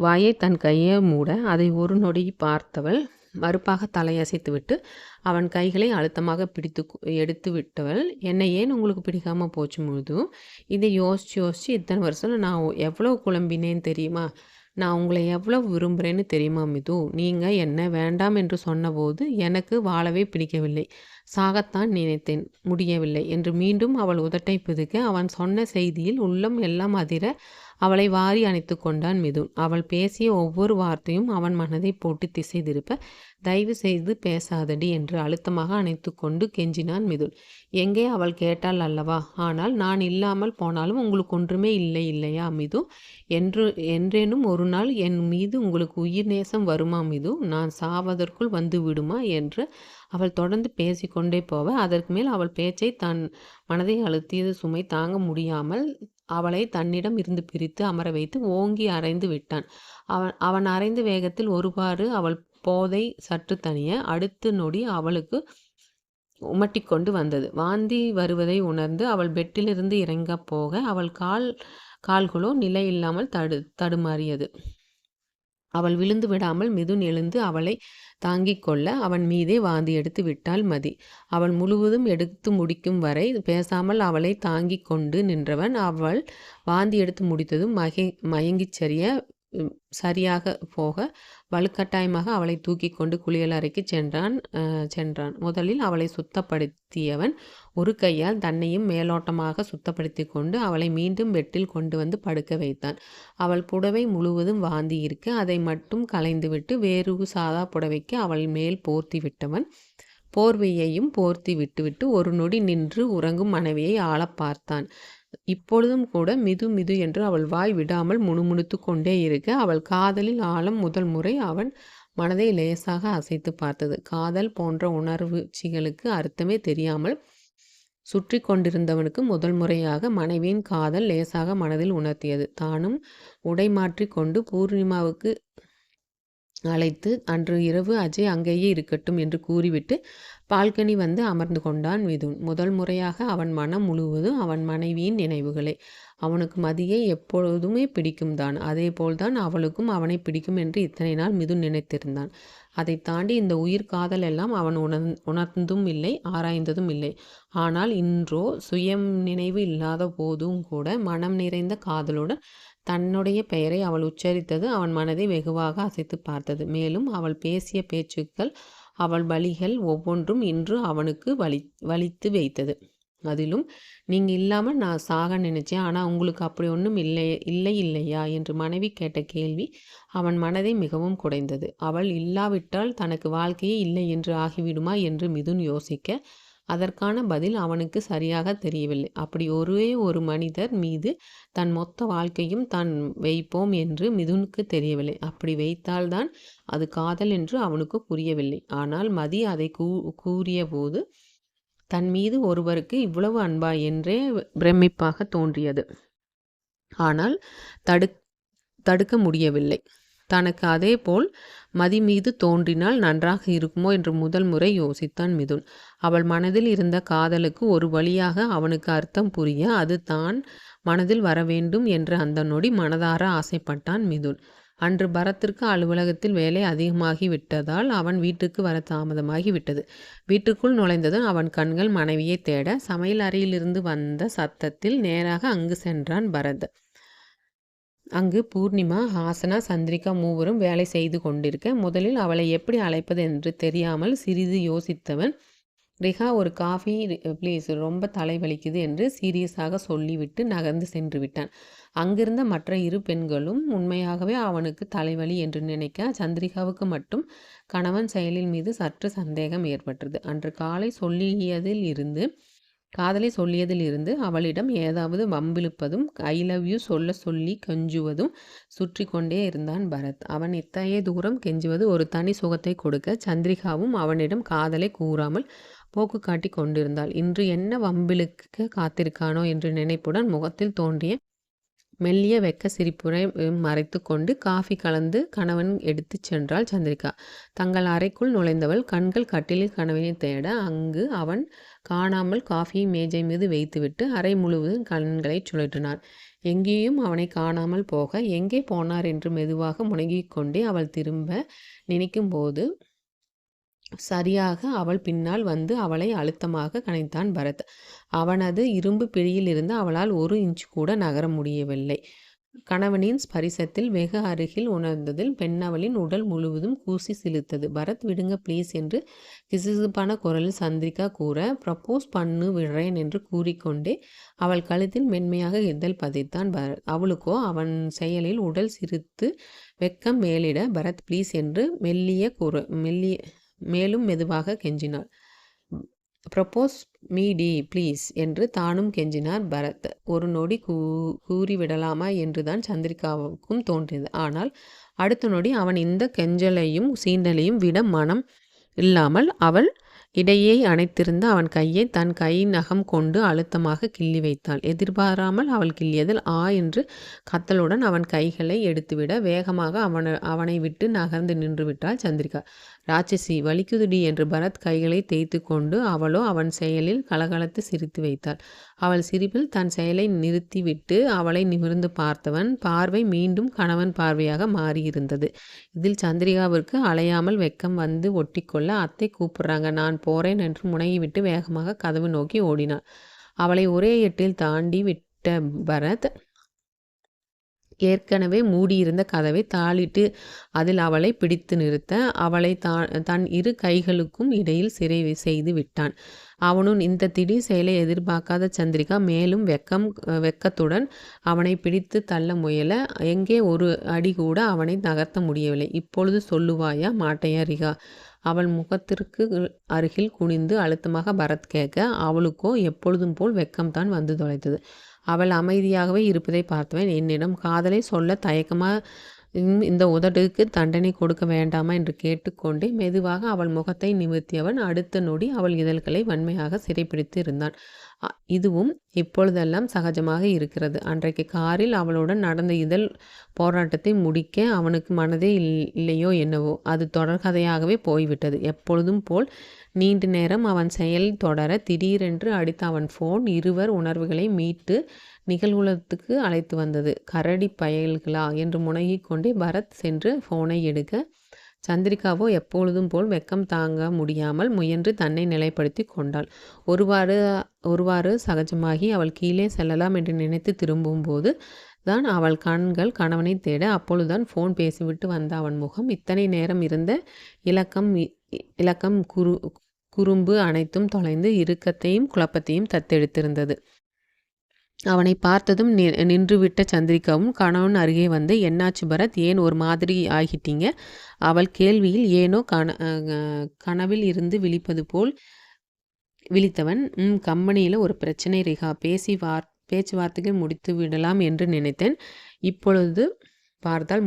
வாயை தன் கையை மூட, அதை ஒரு நொடி பார்த்தவள் மறுப்பாக தலையசைத்துவிட்டு அவன் கைகளை அழுத்தமாக எடுத்து விட்டவள், என்னை ஏன் உங்களுக்கு பிடிக்காமல் போச்சு முழுது, இதை யோசித்து இத்தனை வருஷம் நான் எவ்வளோ குழம்பினேன்னு தெரியுமா? நான் உங்களை எவ்வளோ விரும்புகிறேன்னு தெரியுமா மிது? நீங்கள் என்ன வேண்டாம் என்று சொன்னபோது எனக்கு வாழவே பிடிக்கவில்லை, சாகத்தான் நினைத்தேன், முடியவில்லை என்று மீண்டும் அவள் உதட்டை பிதுக்க, அவன் சொன்ன செய்தியில் உள்ளம் எல்லாம் அதிர அவளை வாரி அணைத்து கொண்டான் மிதுன். அவள் பேசிய ஒவ்வொரு வார்த்தையும் அவன் மனதை போட்டு திசை திருப்ப, தயவு செய்து பேசாதடி என்று அழுத்தமாக அணைத்து கொண்டு கெஞ்சினான் மிதுன். எங்கே அவள் கேட்டாள் அல்லவா, ஆனால் நான் இல்லாமல் போனாலும் உங்களுக்கு ஒன்றுமே இல்லை இல்லையா மிது, என்றேனும் ஒரு நாள் என் மீது உங்களுக்கு உயிர் நேசம் வருமா மிது, நான் சாவதற்குள் வந்து விடுமா என்று அவள் தொடர்ந்து பேசிக்கொண்டே போவ, அதற்கு மேல் அவள் பேச்சை தன் மனதை அழுத்தியது சுமை தாங்க முடியாமல் அவளை தன்னிடம் இருந்து பிரித்து அமர வைத்து ஓங்கி அரைந்து விட்டான். அவன் அரைந்த வேகத்தில் ஒருவாறு அவள் போதை சற்று தனிய, அடுத்த நொடி அவளுக்கு உமட்டிக்கொண்டு வந்தது. வாந்தி வருவதை உணர்ந்து அவள் பெட்டிலிருந்து இறங்க போக அவள் கால்களோ நிலை இல்லாமல் தடுமாறியது. அவள் விழுந்து விடாமல் மிதுன் எழுந்து அவளை தாங்கிக் கொள்ள அவன் மீதே வாந்தி எடுத்து விட்டாள் மதி. அவள் முழுவதும் எடுத்து முடிக்கும் வரை பேசாமல் அவளை தாங்கிக் கொண்டு நின்றவன் அவள் வாந்தி எடுத்து முடித்ததும் மயங்கிச் சரியாக போக வலுக்கட்டாயமாக அவளை தூக்கி கொண்டு குளியல் அறைக்கு சென்றான். முதலில் அவளை சுத்தப்படுத்தியவன் ஒரு கையால் தன்னையும் மேலோட்டமாக சுத்தப்படுத்தி கொண்டு அவளை மீண்டும் பெட்டில் கொண்டு வந்து படுக்க வைத்தான். அவள் புடவை முழுவதும் வாந்தி இருக்க அதை மட்டும் களைந்துவிட்டு வேறு சாதா புடவைக்கு அவள் மேல் போர்த்தி விட்டவன் போர்வையையும் போர்த்தி விட்டுவிட்டு ஒரு நொடி நின்று உறங்கும் மனைவியை ஆளப் பார்த்தான். இப்பொழுதும் கூட மிது மிது என்று அவள் வாய் விடாமல் முணுமுணுத்து கொண்டே இருக்க அவள் காதலில் ஆழம் முதல் முறை அவன் மனதை லேசாக அசைத்து பார்த்தது. காதல் போன்ற உணர்வுச்சிகளுக்கு அர்த்தமே தெரியாமல் சுற்றி கொண்டிருந்தவனுக்கு முதல் முறையாக மனைவியின் காதல் லேசாக மனதில் உணர்த்தியது. தானும் உடை மாற்றி கொண்டு பூர்ணிமாவுக்கு அழைத்து அன்று இரவு அஜய் அங்கேயே இருக்கட்டும் என்று கூறிவிட்டு பால்கனி வந்து அமர்ந்து கொண்டான் மிதுன். முதல் முறையாக அவன் மனம் முழுவதும் அவன் மனைவியின் நினைவுகளே. அவனுக்கு மதியை எப்பொழுதுமே பிடிக்கும் தான், அதே போல்தான் அவளுக்கும் அவனை பிடிக்கும் என்று இத்தனை நாள் மிதுன் நினைத்திருந்தான். அதை தாண்டி இந்த உயிர் காதல் எல்லாம் அவன் உணர்ந்தும் இல்லை, ஆராய்ந்ததும் இல்லை. ஆனால் இன்றோ சுயம் நினைவு இல்லாத போதும் கூட மனம் நிறைந்த காதலுடன் தன்னுடைய பெயரை அவள் உச்சரித்தது அவன் மனதை வெகுவாக அசைத்து பார்த்தது. மேலும் அவள் பேசிய பேச்சுக்கள், அவள் வழிகள் ஒவ்வொன்றும் இன்று அவனுக்கு வலித்து வைத்தது. அதிலும், நீங்கள் இல்லாமல் நான் சாக நினைச்சேன், ஆனால் உங்களுக்கு அப்படி ஒன்றும் இல்லையா என்று மனைவி கேட்ட கேள்வி அவன் மனதை மிகவும் குடைந்தது. அவள் இல்லாவிட்டால் தனக்கு வாழ்க்கையே இல்லை என்று ஆகிவிடுமா என்று மிதுன் யோசிக்க, அதற்கான பதில் அவனுக்கு சரியாக தெரியவில்லை. அப்படி ஒரே ஒரு மனிதர் மீது தன் மொத்த வாழ்க்கையும் தான் வைப்போம் என்று மிதுனுக்கு தெரியவில்லை. அப்படி வைத்தால்தான் அது காதல் என்று அவனுக்கு புரியவில்லை. ஆனால் மதி அதை கூறிய போது தன் மீது ஒருவருக்கு இவ்வளவு அன்பா என்றே பிரமிப்பாக தோன்றியது. ஆனால் தடுக்க முடியவில்லை. தனக்கு அதே போல் மதி மீது தோன்றினால் நன்றாக இருக்குமோ என்று முதல் முறை யோசித்தான் மிதுன். அவள் மனதில் இருந்த காதலுக்கு ஒரு வழியாக அவனுக்கு அர்த்தம் புரிய அது தான் மனதில் வர வேண்டும் என்ற அந்த நொடி மனதார ஆசைப்பட்டான் மிதுன். அன்று பரத்திற்கு அலுவலகத்தில் வேலை அதிகமாகி விட்டதால் அவன் வீட்டுக்கு வர தாமதமாகி விட்டது. வீட்டுக்குள் நுழைந்ததும் அவன் கண்கள் மனைவியை தேட சமையல் அறையிலிருந்து வந்த சத்தத்தில் நேராக அங்கு சென்றான் பரத். அங்கு பூர்ணிமா, ஹாசனா, சந்திரிகா மூவரும் வேலை செய்து கொண்டிருக்க முதலில் அவளை எப்படி அழைப்பது என்று தெரியாமல் சிறிது யோசித்தவன், ரிஹா ஒரு காஃபி ப்ளீஸ், ரொம்ப தலைவலிக்குது என்று சீரியஸாக சொல்லிவிட்டு நகர்ந்து சென்று விட்டான். அங்கிருந்த மற்ற இரு பெண்களும் உண்மையாகவே அவனுக்கு தலைவலி என்று நினைக்க சந்திரிகாவுக்கு மட்டும் கணவன் செயலின் மீது சற்று சந்தேகம் ஏற்பட்டது. அன்று காலை காதலை சொல்லியதில் இருந்து அவளிடம் ஏதாவது வம்பிழுப்பதும் ஐ லவ் யூ சொல்லி கெஞ்சுவதும் சுற்றி கொண்டே இருந்தான் பரத். அவன் இத்தகைய தூரம் கெஞ்சுவது ஒரு தனி சுகத்தை கொடுக்க சந்திரிகாவும் அவனிடம் காதலை கூறாமல் போக்கு காட்டி கொண்டிருந்தாள். இன்று என்ன வம்பிழுக்க காத்திருக்கானோ என்ற நினைப்புடன் முகத்தில் தோன்றிய மெல்லிய வெக்க சிரிப்புரை மறைத்து கொண்டு காஃபி கலந்து கணவன் எடுத்து சென்றாள் சந்திரிகா. தங்கள் அறைக்குள் நுழைந்தவள் கண்கள் கட்டிலில் கணவனை தேட அங்கு அவன் காணாமல் காஃபியை மேஜை மீது வைத்துவிட்டு அறை முழுவதும் கண்களை சுழற்றினார். எங்கேயும் அவனை காணாமல் போக எங்கே போனார் என்று மெதுவாக முனகிக் கொண்டே அவள் திரும்ப நினைக்கும் போது சரியாக அவள் பின்னால் வந்து அவளை அழுத்தமாக கனைத்தான் பரத். அவனது இரும்பு பிடியில் இருந்து அவளால் ஒரு இன்ச் கூட நகர முடியவில்லை. கணவனின் ஸ்பரிசத்தில் வெகு அருகில் உணர்ந்ததில் பெண்ணவளின் உடல் முழுவதும் கூசி சிலுத்தது. பரத், விடுங்க ப்ளீஸ் என்று கிசுகிசுப்பான குரலில் சந்திரிகா கூற, ப்ரப்போஸ் பண்ணு விடுறேன் என்று கூறிக்கொண்டே அவள் கழுத்தில் மென்மையாக இதழ் பதித்தான் பரத். அவளுக்கோ அவன் செயலில் உடல் சிரித்து வெக்கம் மேலிட, பரத் ப்ளீஸ் என்று மேலும் மெதுவாக கெஞ்சினாள். ப்ரப்போஸ் மீ டி ப்ளீஸ் என்று தானும் கெஞ்சினார் பரத். ஒரு நொடி கூறிவிடலாமா என்றுதான் சந்திரிகாவுக்கும் தோன்றியது. ஆனால் அடுத்த நொடி அவன் இந்த கெஞ்சலையும் சீண்டலையும் விட மனம் இல்லாமல் அவள் இடையே அணைத்திருந்த அவன் கையை தன் கை நகம் கொண்டு அழுத்தமாக கிள்ளி வைத்தாள். எதிர்பாராமல் அவள் கிள்ளியதில் என்று கத்தலுடன் அவன் கைகளை எடுத்துவிட வேகமாக அவனை விட்டு நகர்ந்து நின்று விட்டாள் சந்திரிகா. ராட்சசி, வலிக்குதுடி என்று பரத் கைகளை தேய்த்து கொண்டு அவளோ அவன் செயலில் கலகலத்து சிரித்து வைத்தாள். அவள் சிரிப்பில் தன் செயலை நிறுத்திவிட்டு அவளை நிமிர்ந்து பார்த்தவன் பார்வை மீண்டும் கணவன் பார்வையாக மாறியிருந்தது. இதில் சந்திரிகாவிற்கு அலையாமல் வெக்கம் வந்து ஒட்டிக்கொள்ள, அத்தை கூப்பிடுறாங்க, நான் போறேன் என்று முனகிவிட்டு வேகமாக கதவு நோக்கி ஓடினாள். அவளை ஒரே எட்டில் தாண்டி விட்ட பரத் ஏற்கனவே மூடியிருந்த கதவை தாளிட்டு அதில் அவளை பிடித்து நிறுத்த அவளை தன் இரு கைகளுக்கும் இடையில் சிறை செய்து விட்டான். அவனும் இந்த திடீர் செயலை எதிர்பார்க்காத சந்திரிகா மேலும் வெக்கத்துடன் அவனை பிடித்து தள்ள முயல எங்கே ஒரு அடி கூட அவனை நகர்த்த முடியவில்லை. இப்பொழுது சொல்லுவாயா மாட்டையா ரிகா? அவள் முகத்திற்கு அருகில் குனிந்து அழுத்தமாக பரத் கேட்க அவளுக்கோ எப்பொழுதும் போல் வெக்கம்தான் வந்து தொலைத்தது. அவள் அமைதியாகவே இருப்பதை பார்த்தவன், என்னிடம் காதலை சொல்ல தயக்கமா இந்த உதடுக்கு தண்டனை கொடுக்க வேண்டாமா என்று கேட்டுக்கொண்டே மெதுவாக அவள் முகத்தை நிமிர்த்தியவன் அடுத்த நொடி அவள் இதழ்களை வன்மையாக சிறைப்பிடித்து இருந்தான். இதுவும் இப்பொழுதெல்லாம் சகஜமாக இருக்கிறது. அன்றைக்கு காரில் அவளுடன் நடந்த இதழ் போராட்டத்தை முடிக்க அவனுக்கு மனதே இல்லையோ என்னவோ, அது தொடர்கதையாகவே போய்விட்டது. எப்பொழுதும் போல் நீண்ட நேரம் அவன் செயல் தொடர திடீரென்று அடித்த அவன் ஃபோன் இருவர் உணர்வுகளை மீட்டு நிகழ்வுலத்துக்கு அழைத்து வந்தது. கரடி பயல்களா என்று முனகிக் கொண்டே பரத் சென்று ஃபோனை எடுக்க சந்திரிகாவோ எப்பொழுதும் போல் வெக்கம் தாங்க முடியாமல் முயன்று தன்னை நிலைப்படுத்தி கொண்டாள். ஒருவாறு சகஜமாகி அவள் கீழே செல்லலாம் என்று நினைத்து திரும்பும்போது தான் அவள் கண்கள் கணவனை தேட அப்பொழுதுதான் ஃபோன் பேசிவிட்டு வந்த அவன் முகம் இத்தனை நேரம் இருந்த இலக்கம் குறும்பு அனைத்தும் தொலைந்து இறுக்கத்தையும் குழப்பத்தையும் தத்தெடுத்திருந்தது. அவனை பார்த்ததும் நின்றுவிட்ட சந்திரிகாவும் கணவன் அருகே வந்து, என்னாச்சு பரத், ஏன் ஒரு மாதிரி ஆகிட்டீங்க? அவள் கேள்வியில் ஏனோ கனவில் இருந்து விழிப்பது போல் விழித்தவன், கம்பெனியில் ஒரு பிரச்சனை ரிகா, பேச்சுவார்த்தைகள் முடித்து விடலாம் என்று நினைத்தேன். இப்பொழுது பார்த்தால்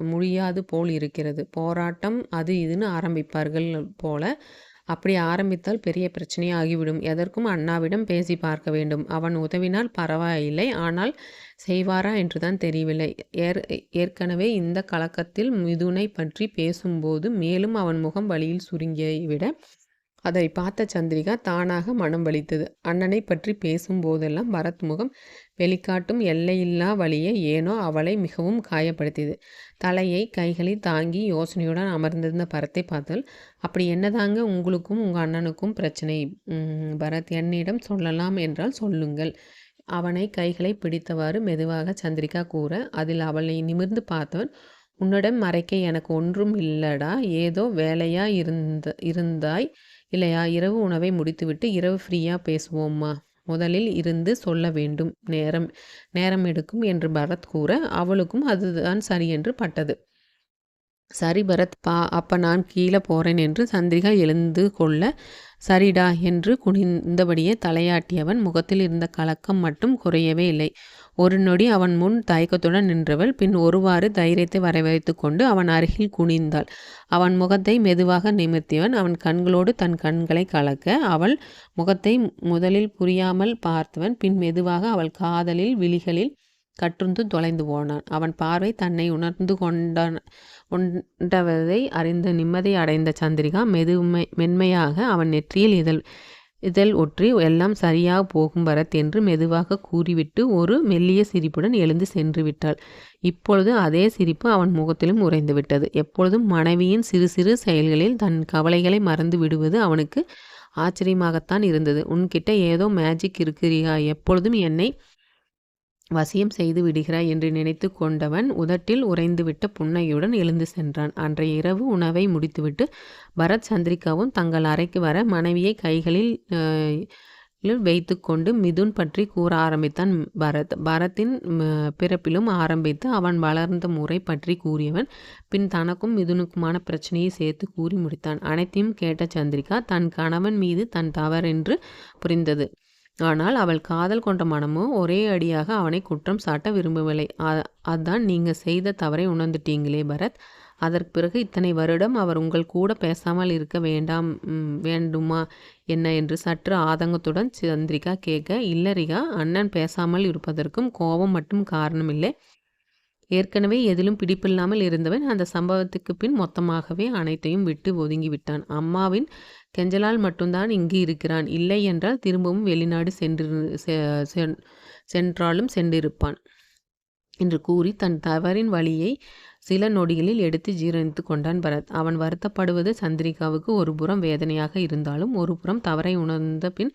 முடியாது போல் இருக்கிறது. போராட்டம் அது இதுன்னு ஆரம்பிப்பார்கள் போல. அப்படி ஆரம்பித்தால் பெரிய பிரச்சனை ஆகிவிடும். எதற்கும் அண்ணாவிடம் பேசி பார்க்க வேண்டும். அவன் உதவினால் பரவாயில்லை, ஆனால் செய்வாரா என்றுதான் தெரியவில்லை. ஏற்கனவே இந்த கலக்கத்தில் மிதுனை பற்றி பேசும்போது மேலும் அவன் முகம் வலியில் சுருங்கிவிட அதை பார்த்த சந்திரிகா தானாக மனம் வலித்தது. அண்ணனை பற்றி பேசும்போதெல்லாம் பரத் முகம் வெளிக்காட்டும் எல்லையில்லா வலியை ஏனோ அவளை மிகவும் காயப்படுத்தியது. தலையை கைகளை தாங்கி யோசனையுடன் அமர்ந்திருந்த பரத்தை பார்த்தால், அப்படி என்னதாங்க உங்களுக்கும் உங்கள் அண்ணனுக்கும் பிரச்சனை? பரத், என்னிடம் சொல்லலாம் என்றால் சொல்லுங்கள். அவனை கைகளை பிடித்தவாறு மெதுவாக சந்திரிகா கூற, அதில் அவளை நிமிர்ந்து பார்த்தவன், உன்னிடம் மறைக்க எனக்கு ஒன்றும் இல்லடா. ஏதோ வேலையா இருந்தாய் இல்லையா? இரவு உணவை முடித்துவிட்டு இரவு ஃப்ரீயாக பேசுவோம்மா. முதலில் இருந்து சொல்ல வேண்டும். நேரம் எடுக்கும் என்று பரத் கூற அவளுக்கும் அதுதான் சரி என்று பட்டது. சரி பரத், அப்ப நான் கீழே போறேன் என்று சந்திரிகா எழுந்து கொள்ள, சரிடா என்று குனிந்தபடியே தலையாட்டியவன் முகத்தில் இருந்த கலக்கம் மட்டும் குறையவே இல்லை. ஒரு நொடி அவன் முன் தயக்கத்துடன் நின்றவள் பின் ஒருவாறு தைரியத்தை வரவழைத்து கொண்டு அவன் அருகில் குனிந்தாள். அவன் முகத்தை மெதுவாக நிமிர்த்தியவன் அவன் கண்களோடு தன் கண்களை கலக்க அவள் முகத்தை முதலில் புரியாமல் பார்த்தவன் பின் மெதுவாக அவள் காதலில் விழிகளில் கற்றுந்து தொலைந்து போனான். அவன் பார்வை தன்னை உணர்ந்து கொண்டவதை அறிந்த நிம்மதி அடைந்த சந்திரிகா மென்மையாக அவன் நெற்றியில் இதழ் ஒற்றி, எல்லாம் சரியாக போகும் பரத் என்று மெதுவாக கூறிவிட்டு ஒரு மெல்லிய சிரிப்புடன் எழுந்து சென்று விட்டாள். இப்பொழுது அதே சிரிப்பு அவன் முகத்திலும் உறைந்து விட்டது. எப்பொழுதும் மனைவியின் சிறு சிறு செயல்களில் தன் கவலைகளை மறந்து விடுவது அவனுக்கு ஆச்சரியமாகத்தான் இருந்தது. உன்கிட்ட ஏதோ மேஜிக் இருக்கிறியா, எப்பொழுதும் என்னை வசியம் செய்து விடுகிறாய் என்று நினைத்து கொண்டவன் உதட்டில் உறைந்துவிட்ட புன்னையுடன் எழுந்து சென்றான். அன்றைய இரவு உணவை முடித்துவிட்டு பரத் சந்திரிகாவும் தங்கள் அறைக்கு வர மனைவியை கைகளில் வைத்து கொண்டு மிதுன் பற்றி கூற ஆரம்பித்தான் பரத்தின் பிறப்பிலும் ஆரம்பித்து அவன் வளர்ந்த முறை பற்றி கூறியவன் பின் தனக்கும் மிதுனுக்குமான பிரச்சனையை சேர்த்து கூறி முடித்தான். அனைத்தையும் கேட்ட சந்திரிகா தன் கணவன் மீது தன் தவறென்று புரிந்தது. ஆனால் அவள் காதல் கொண்ட மனமோ ஒரே அடியாக அவனை குற்றம் சாட்ட விரும்பவில்லை. அதான் நீங்க செய்த தவறை உணர்ந்துட்டீங்களே பரத், அதற்கு பிறகு இத்தனை வருடம் அவர் உங்கள் கூட பேசாமல் இருக்க வேண்டுமா என்ன என்று சற்று ஆதங்கத்துடன் சந்திரிகா கேட்க, இல்லை ரிகா, அண்ணன் பேசாமல் இருப்பதற்கும் கோபம் மட்டும் காரணமில்லை. ஏற்கனவே எதிலும் பிடிப்பில்லாமல் இருந்தவன் அந்த சம்பவத்துக்கு பின் மொத்தமாகவே அனைத்தையும் விட்டு ஒதுங்கிவிட்டான். அம்மாவின் கெஞ்சலால் மட்டும்தான் இங்கு இருக்கிறான். இல்லை என்றால் திரும்பவும் வெளிநாடு சென்றாலும் சென்றிருப்பான் என்று கூறி தன் தவறின் வழியை சில நொடிகளில் எடுத்து ஜீரணித்து கொண்டான் பரத். அவன் வருத்தப்படுவது சந்திரிகாவுக்கு ஒரு புறம் வேதனையாக இருந்தாலும் ஒரு புறம் தவறை உணர்ந்த பின்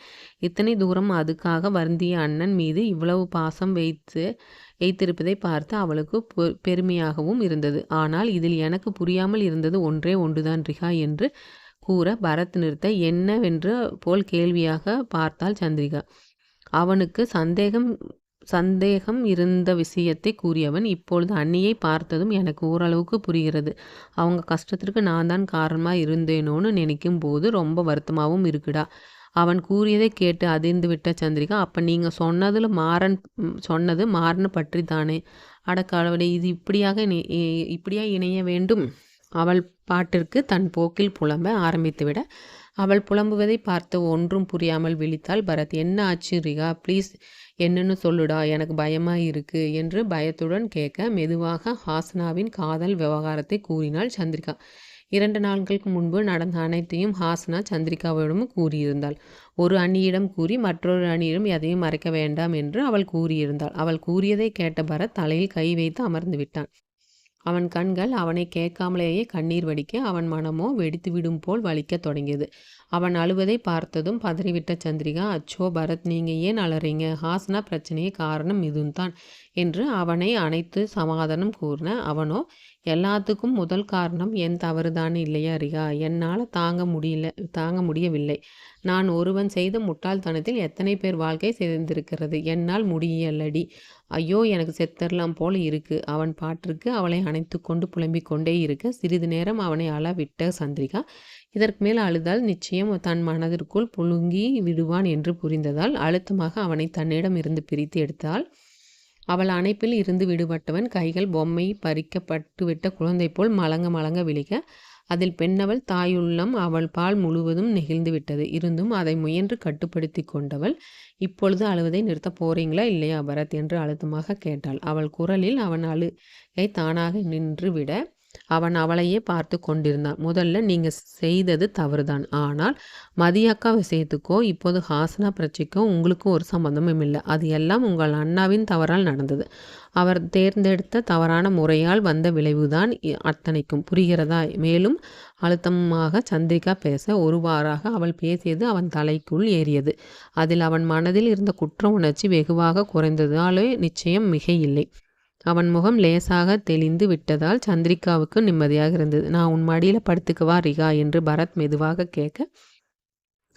இத்தனை தூரம் அதுக்காக வருந்திய அண்ணன் மீது இவ்வளவு பாசம் வைத்திருப்பதை பார்த்து அவளுக்கு பெருமையாகவும் இருந்தது. ஆனால் இதில் எனக்கு புரியாமல் இருந்தது ஒன்றே ஒன்றுதான் ரிகா என்று கூற பரத் நிறுத்த என்னவென்று போல் கேள்வியாக பார்த்தாள் சந்திரிகா. அவனுக்கு சந்தேகம் இருந்த விஷயத்தை கூறியவன், இப்பொழுது அண்ணியை பார்த்ததும் எனக்கு ஓரளவுக்கு புரிகிறது. அவங்க கஷ்டத்திற்கு நான் தான் காரணமாக இருந்தேனோன்னு நினைக்கும் போது ரொம்ப வருத்தமாகவும் இருக்குடா. அவன் கூறியதை கேட்டு அதிர்ந்து விட்ட சந்திரிகா, அப்போ நீங்கள் சொன்னது மாறன் பற்றி தானே? அடக்காலவடை, இது இப்படியா இணைய வேண்டும்? அவள் பாட்டிற்கு தன் போக்கில் புலம்ப ஆரம்பித்துவிட அவள் புலம்புவதை பார்த்து ஒன்றும் புரியாமல் விழித்தாள் பரத். என்ன ஆச்சு ரிகா, ப்ளீஸ் என்னன்னு சொல்லுடா, எனக்கு பயமாக இருக்கு என்று பயத்துடன் கேட்க மெதுவாக ஹாசனாவின் காதல் விவகாரத்தை கூறினாள் சந்திரிகா. 2 நாட்களுக்கு முன்பு நடந்த அனைத்தையும் ஹாசனா சந்திரிகாவிடம் கூறியிருந்தாள். ஒரு அண்ணியிடம் கூறி மற்றொரு அண்ணியிடம் எதையும் மறைக்க வேண்டாம் என்று அவள் கூறியிருந்தாள். அவள் கூறியதை கேட்ட பரத் தலையில் கை வைத்து அமர்ந்து விட்டான். அவன் கண்கள் அவனை கேட்காமலேயே கண்ணீர் வடிக்க அவன் மனமோ வெடித்துவிடும் போல் வலிக்கத் தொடங்கியது. அவன் அழுவதை பார்த்ததும் பதறிவிட்ட சந்திரிகா, அச்சோ பரத், நீங்கள் ஏன் அலறீங்க? ஹாசனா பிரச்சனையே காரணம் மிதுன் தான் என்று அவனை அணைத்து சமாதானம் கூறின. அவனோ, எல்லாத்துக்கும் முதல் காரணம் என் தவறுதான் இல்லையா ரிகா? என்னால் தாங்க முடியவில்லை. நான் ஒருவன் செய்த முட்டாள்தனத்தில் எத்தனை பேர் வாழ்க்கை சிதைந்திருக்கிறது. என்னால் முடியலடி. ஐயோ, எனக்கு செத்தரலாம் போல இருக்கு. அவன் பாட்டிற்கு அவளை அணைத்து கொண்டு புலம்பிக் கொண்டே இருக்க சிறிது நேரம் அவனை அளவிட்ட சந்திரிகா இதற்கு மேல் அழுதால் நிச்சயம் தன் மனதிற்குள் புழுங்கி விடுவான் என்று புரிந்ததால் அழுத்தமாக அவனை தன்னிடம் இருந்து பிரித்து எடுத்தாள். அவள் அணைப்பில் இருந்து விடுபட்டவன் கைகள் பொம்மை பறிக்கப்பட்டுவிட்ட குழந்தை போல் மலங்க மலங்க விழிக்க அதில் பெண்ணவள் தாயுள்ளம் அவள் பால் முழுவதும் நெகிழ்ந்து விட்டது. இருந்தும் அதை முயன்று கட்டுப்படுத்தி கொண்டவள், இப்பொழுது அழுவதை நிறுத்தப் போறீங்களா இல்லையா பரத் என்று அழுத்தமாக கேட்டாள். அவள் குரலில் அவன் அழுகை தானாக நின்று விட அவன் அவளையே பார்த்து கொண்டிருந்தான். முதல்ல நீங்க செய்தது தவறுதான். ஆனால் மதியக்கா விஷயத்துக்கோ இப்போது ஹாசனா பிரச்சனைக்கோ உங்களுக்கு ஒரு சம்பந்தமும் இல்லை. அது எல்லாம் உங்கள் அண்ணாவின் தவறால் நடந்தது. அவர் தேர்ந்தெடுத்த தவறான முறையால் வந்த விளைவுதான் அத்தனைக்கும். புரிகிறதா? மேலும் அழுத்தமாக சந்திரிகா பேச ஒருவாறாக அவள் பேசியது அவன் தலைக்குள் ஏறியது. அதில் அவன் மனதில் இருந்த குற்ற உணர்ச்சி வெகுவாக குறைந்ததாலே நிச்சயம் மிக இல்லை. அவன் முகம் லேசாக தெளிந்து விட்டதால் சந்திரிகாவுக்கு நிம்மதியாக இருந்தது. நான் உன் மடியில் படுத்துக்கவா ரிகா என்று பரத் மெதுவாக கேட்க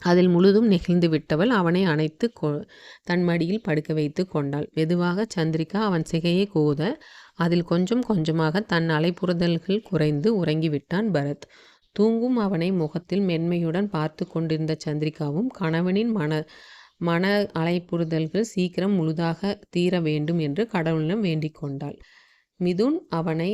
அதில் முழுதும் நெகிழ்ந்து விட்டவள் அவனை அணைத்து தன் மடியில் படுக்க வைத்து கொண்டாள். மெதுவாக சந்திரிகா அவன் சிகையை கோத அதில் கொஞ்சம் கொஞ்சமாக தன் அலைப்புறுதல்கள் குறைந்து உறங்கிவிட்டான் பரத். தூங்கும் அவனை முகத்தில் மென்மையுடன் பார்த்து கொண்டிருந்த சந்திரிகாவும் கணவனின் மன அலைப்புறுதல்கள் சீக்கிரம் முழுதாக தீர வேண்டும் என்று கடவுளிடம் வேண்டிக் கொண்டாள். மிதுன் அவனை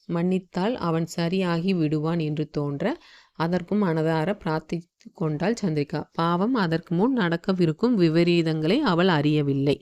மன்னித்தால் அவன் சரியாகி விடுவான் என்று தோன்ற அதற்கும் மனதார பிரார்த்தித்து கொண்டாள் சந்திரிகா. பாவம், அதற்கு முன் நடக்கவிருக்கும் விபரீதங்களை அவள் அறியவில்லை.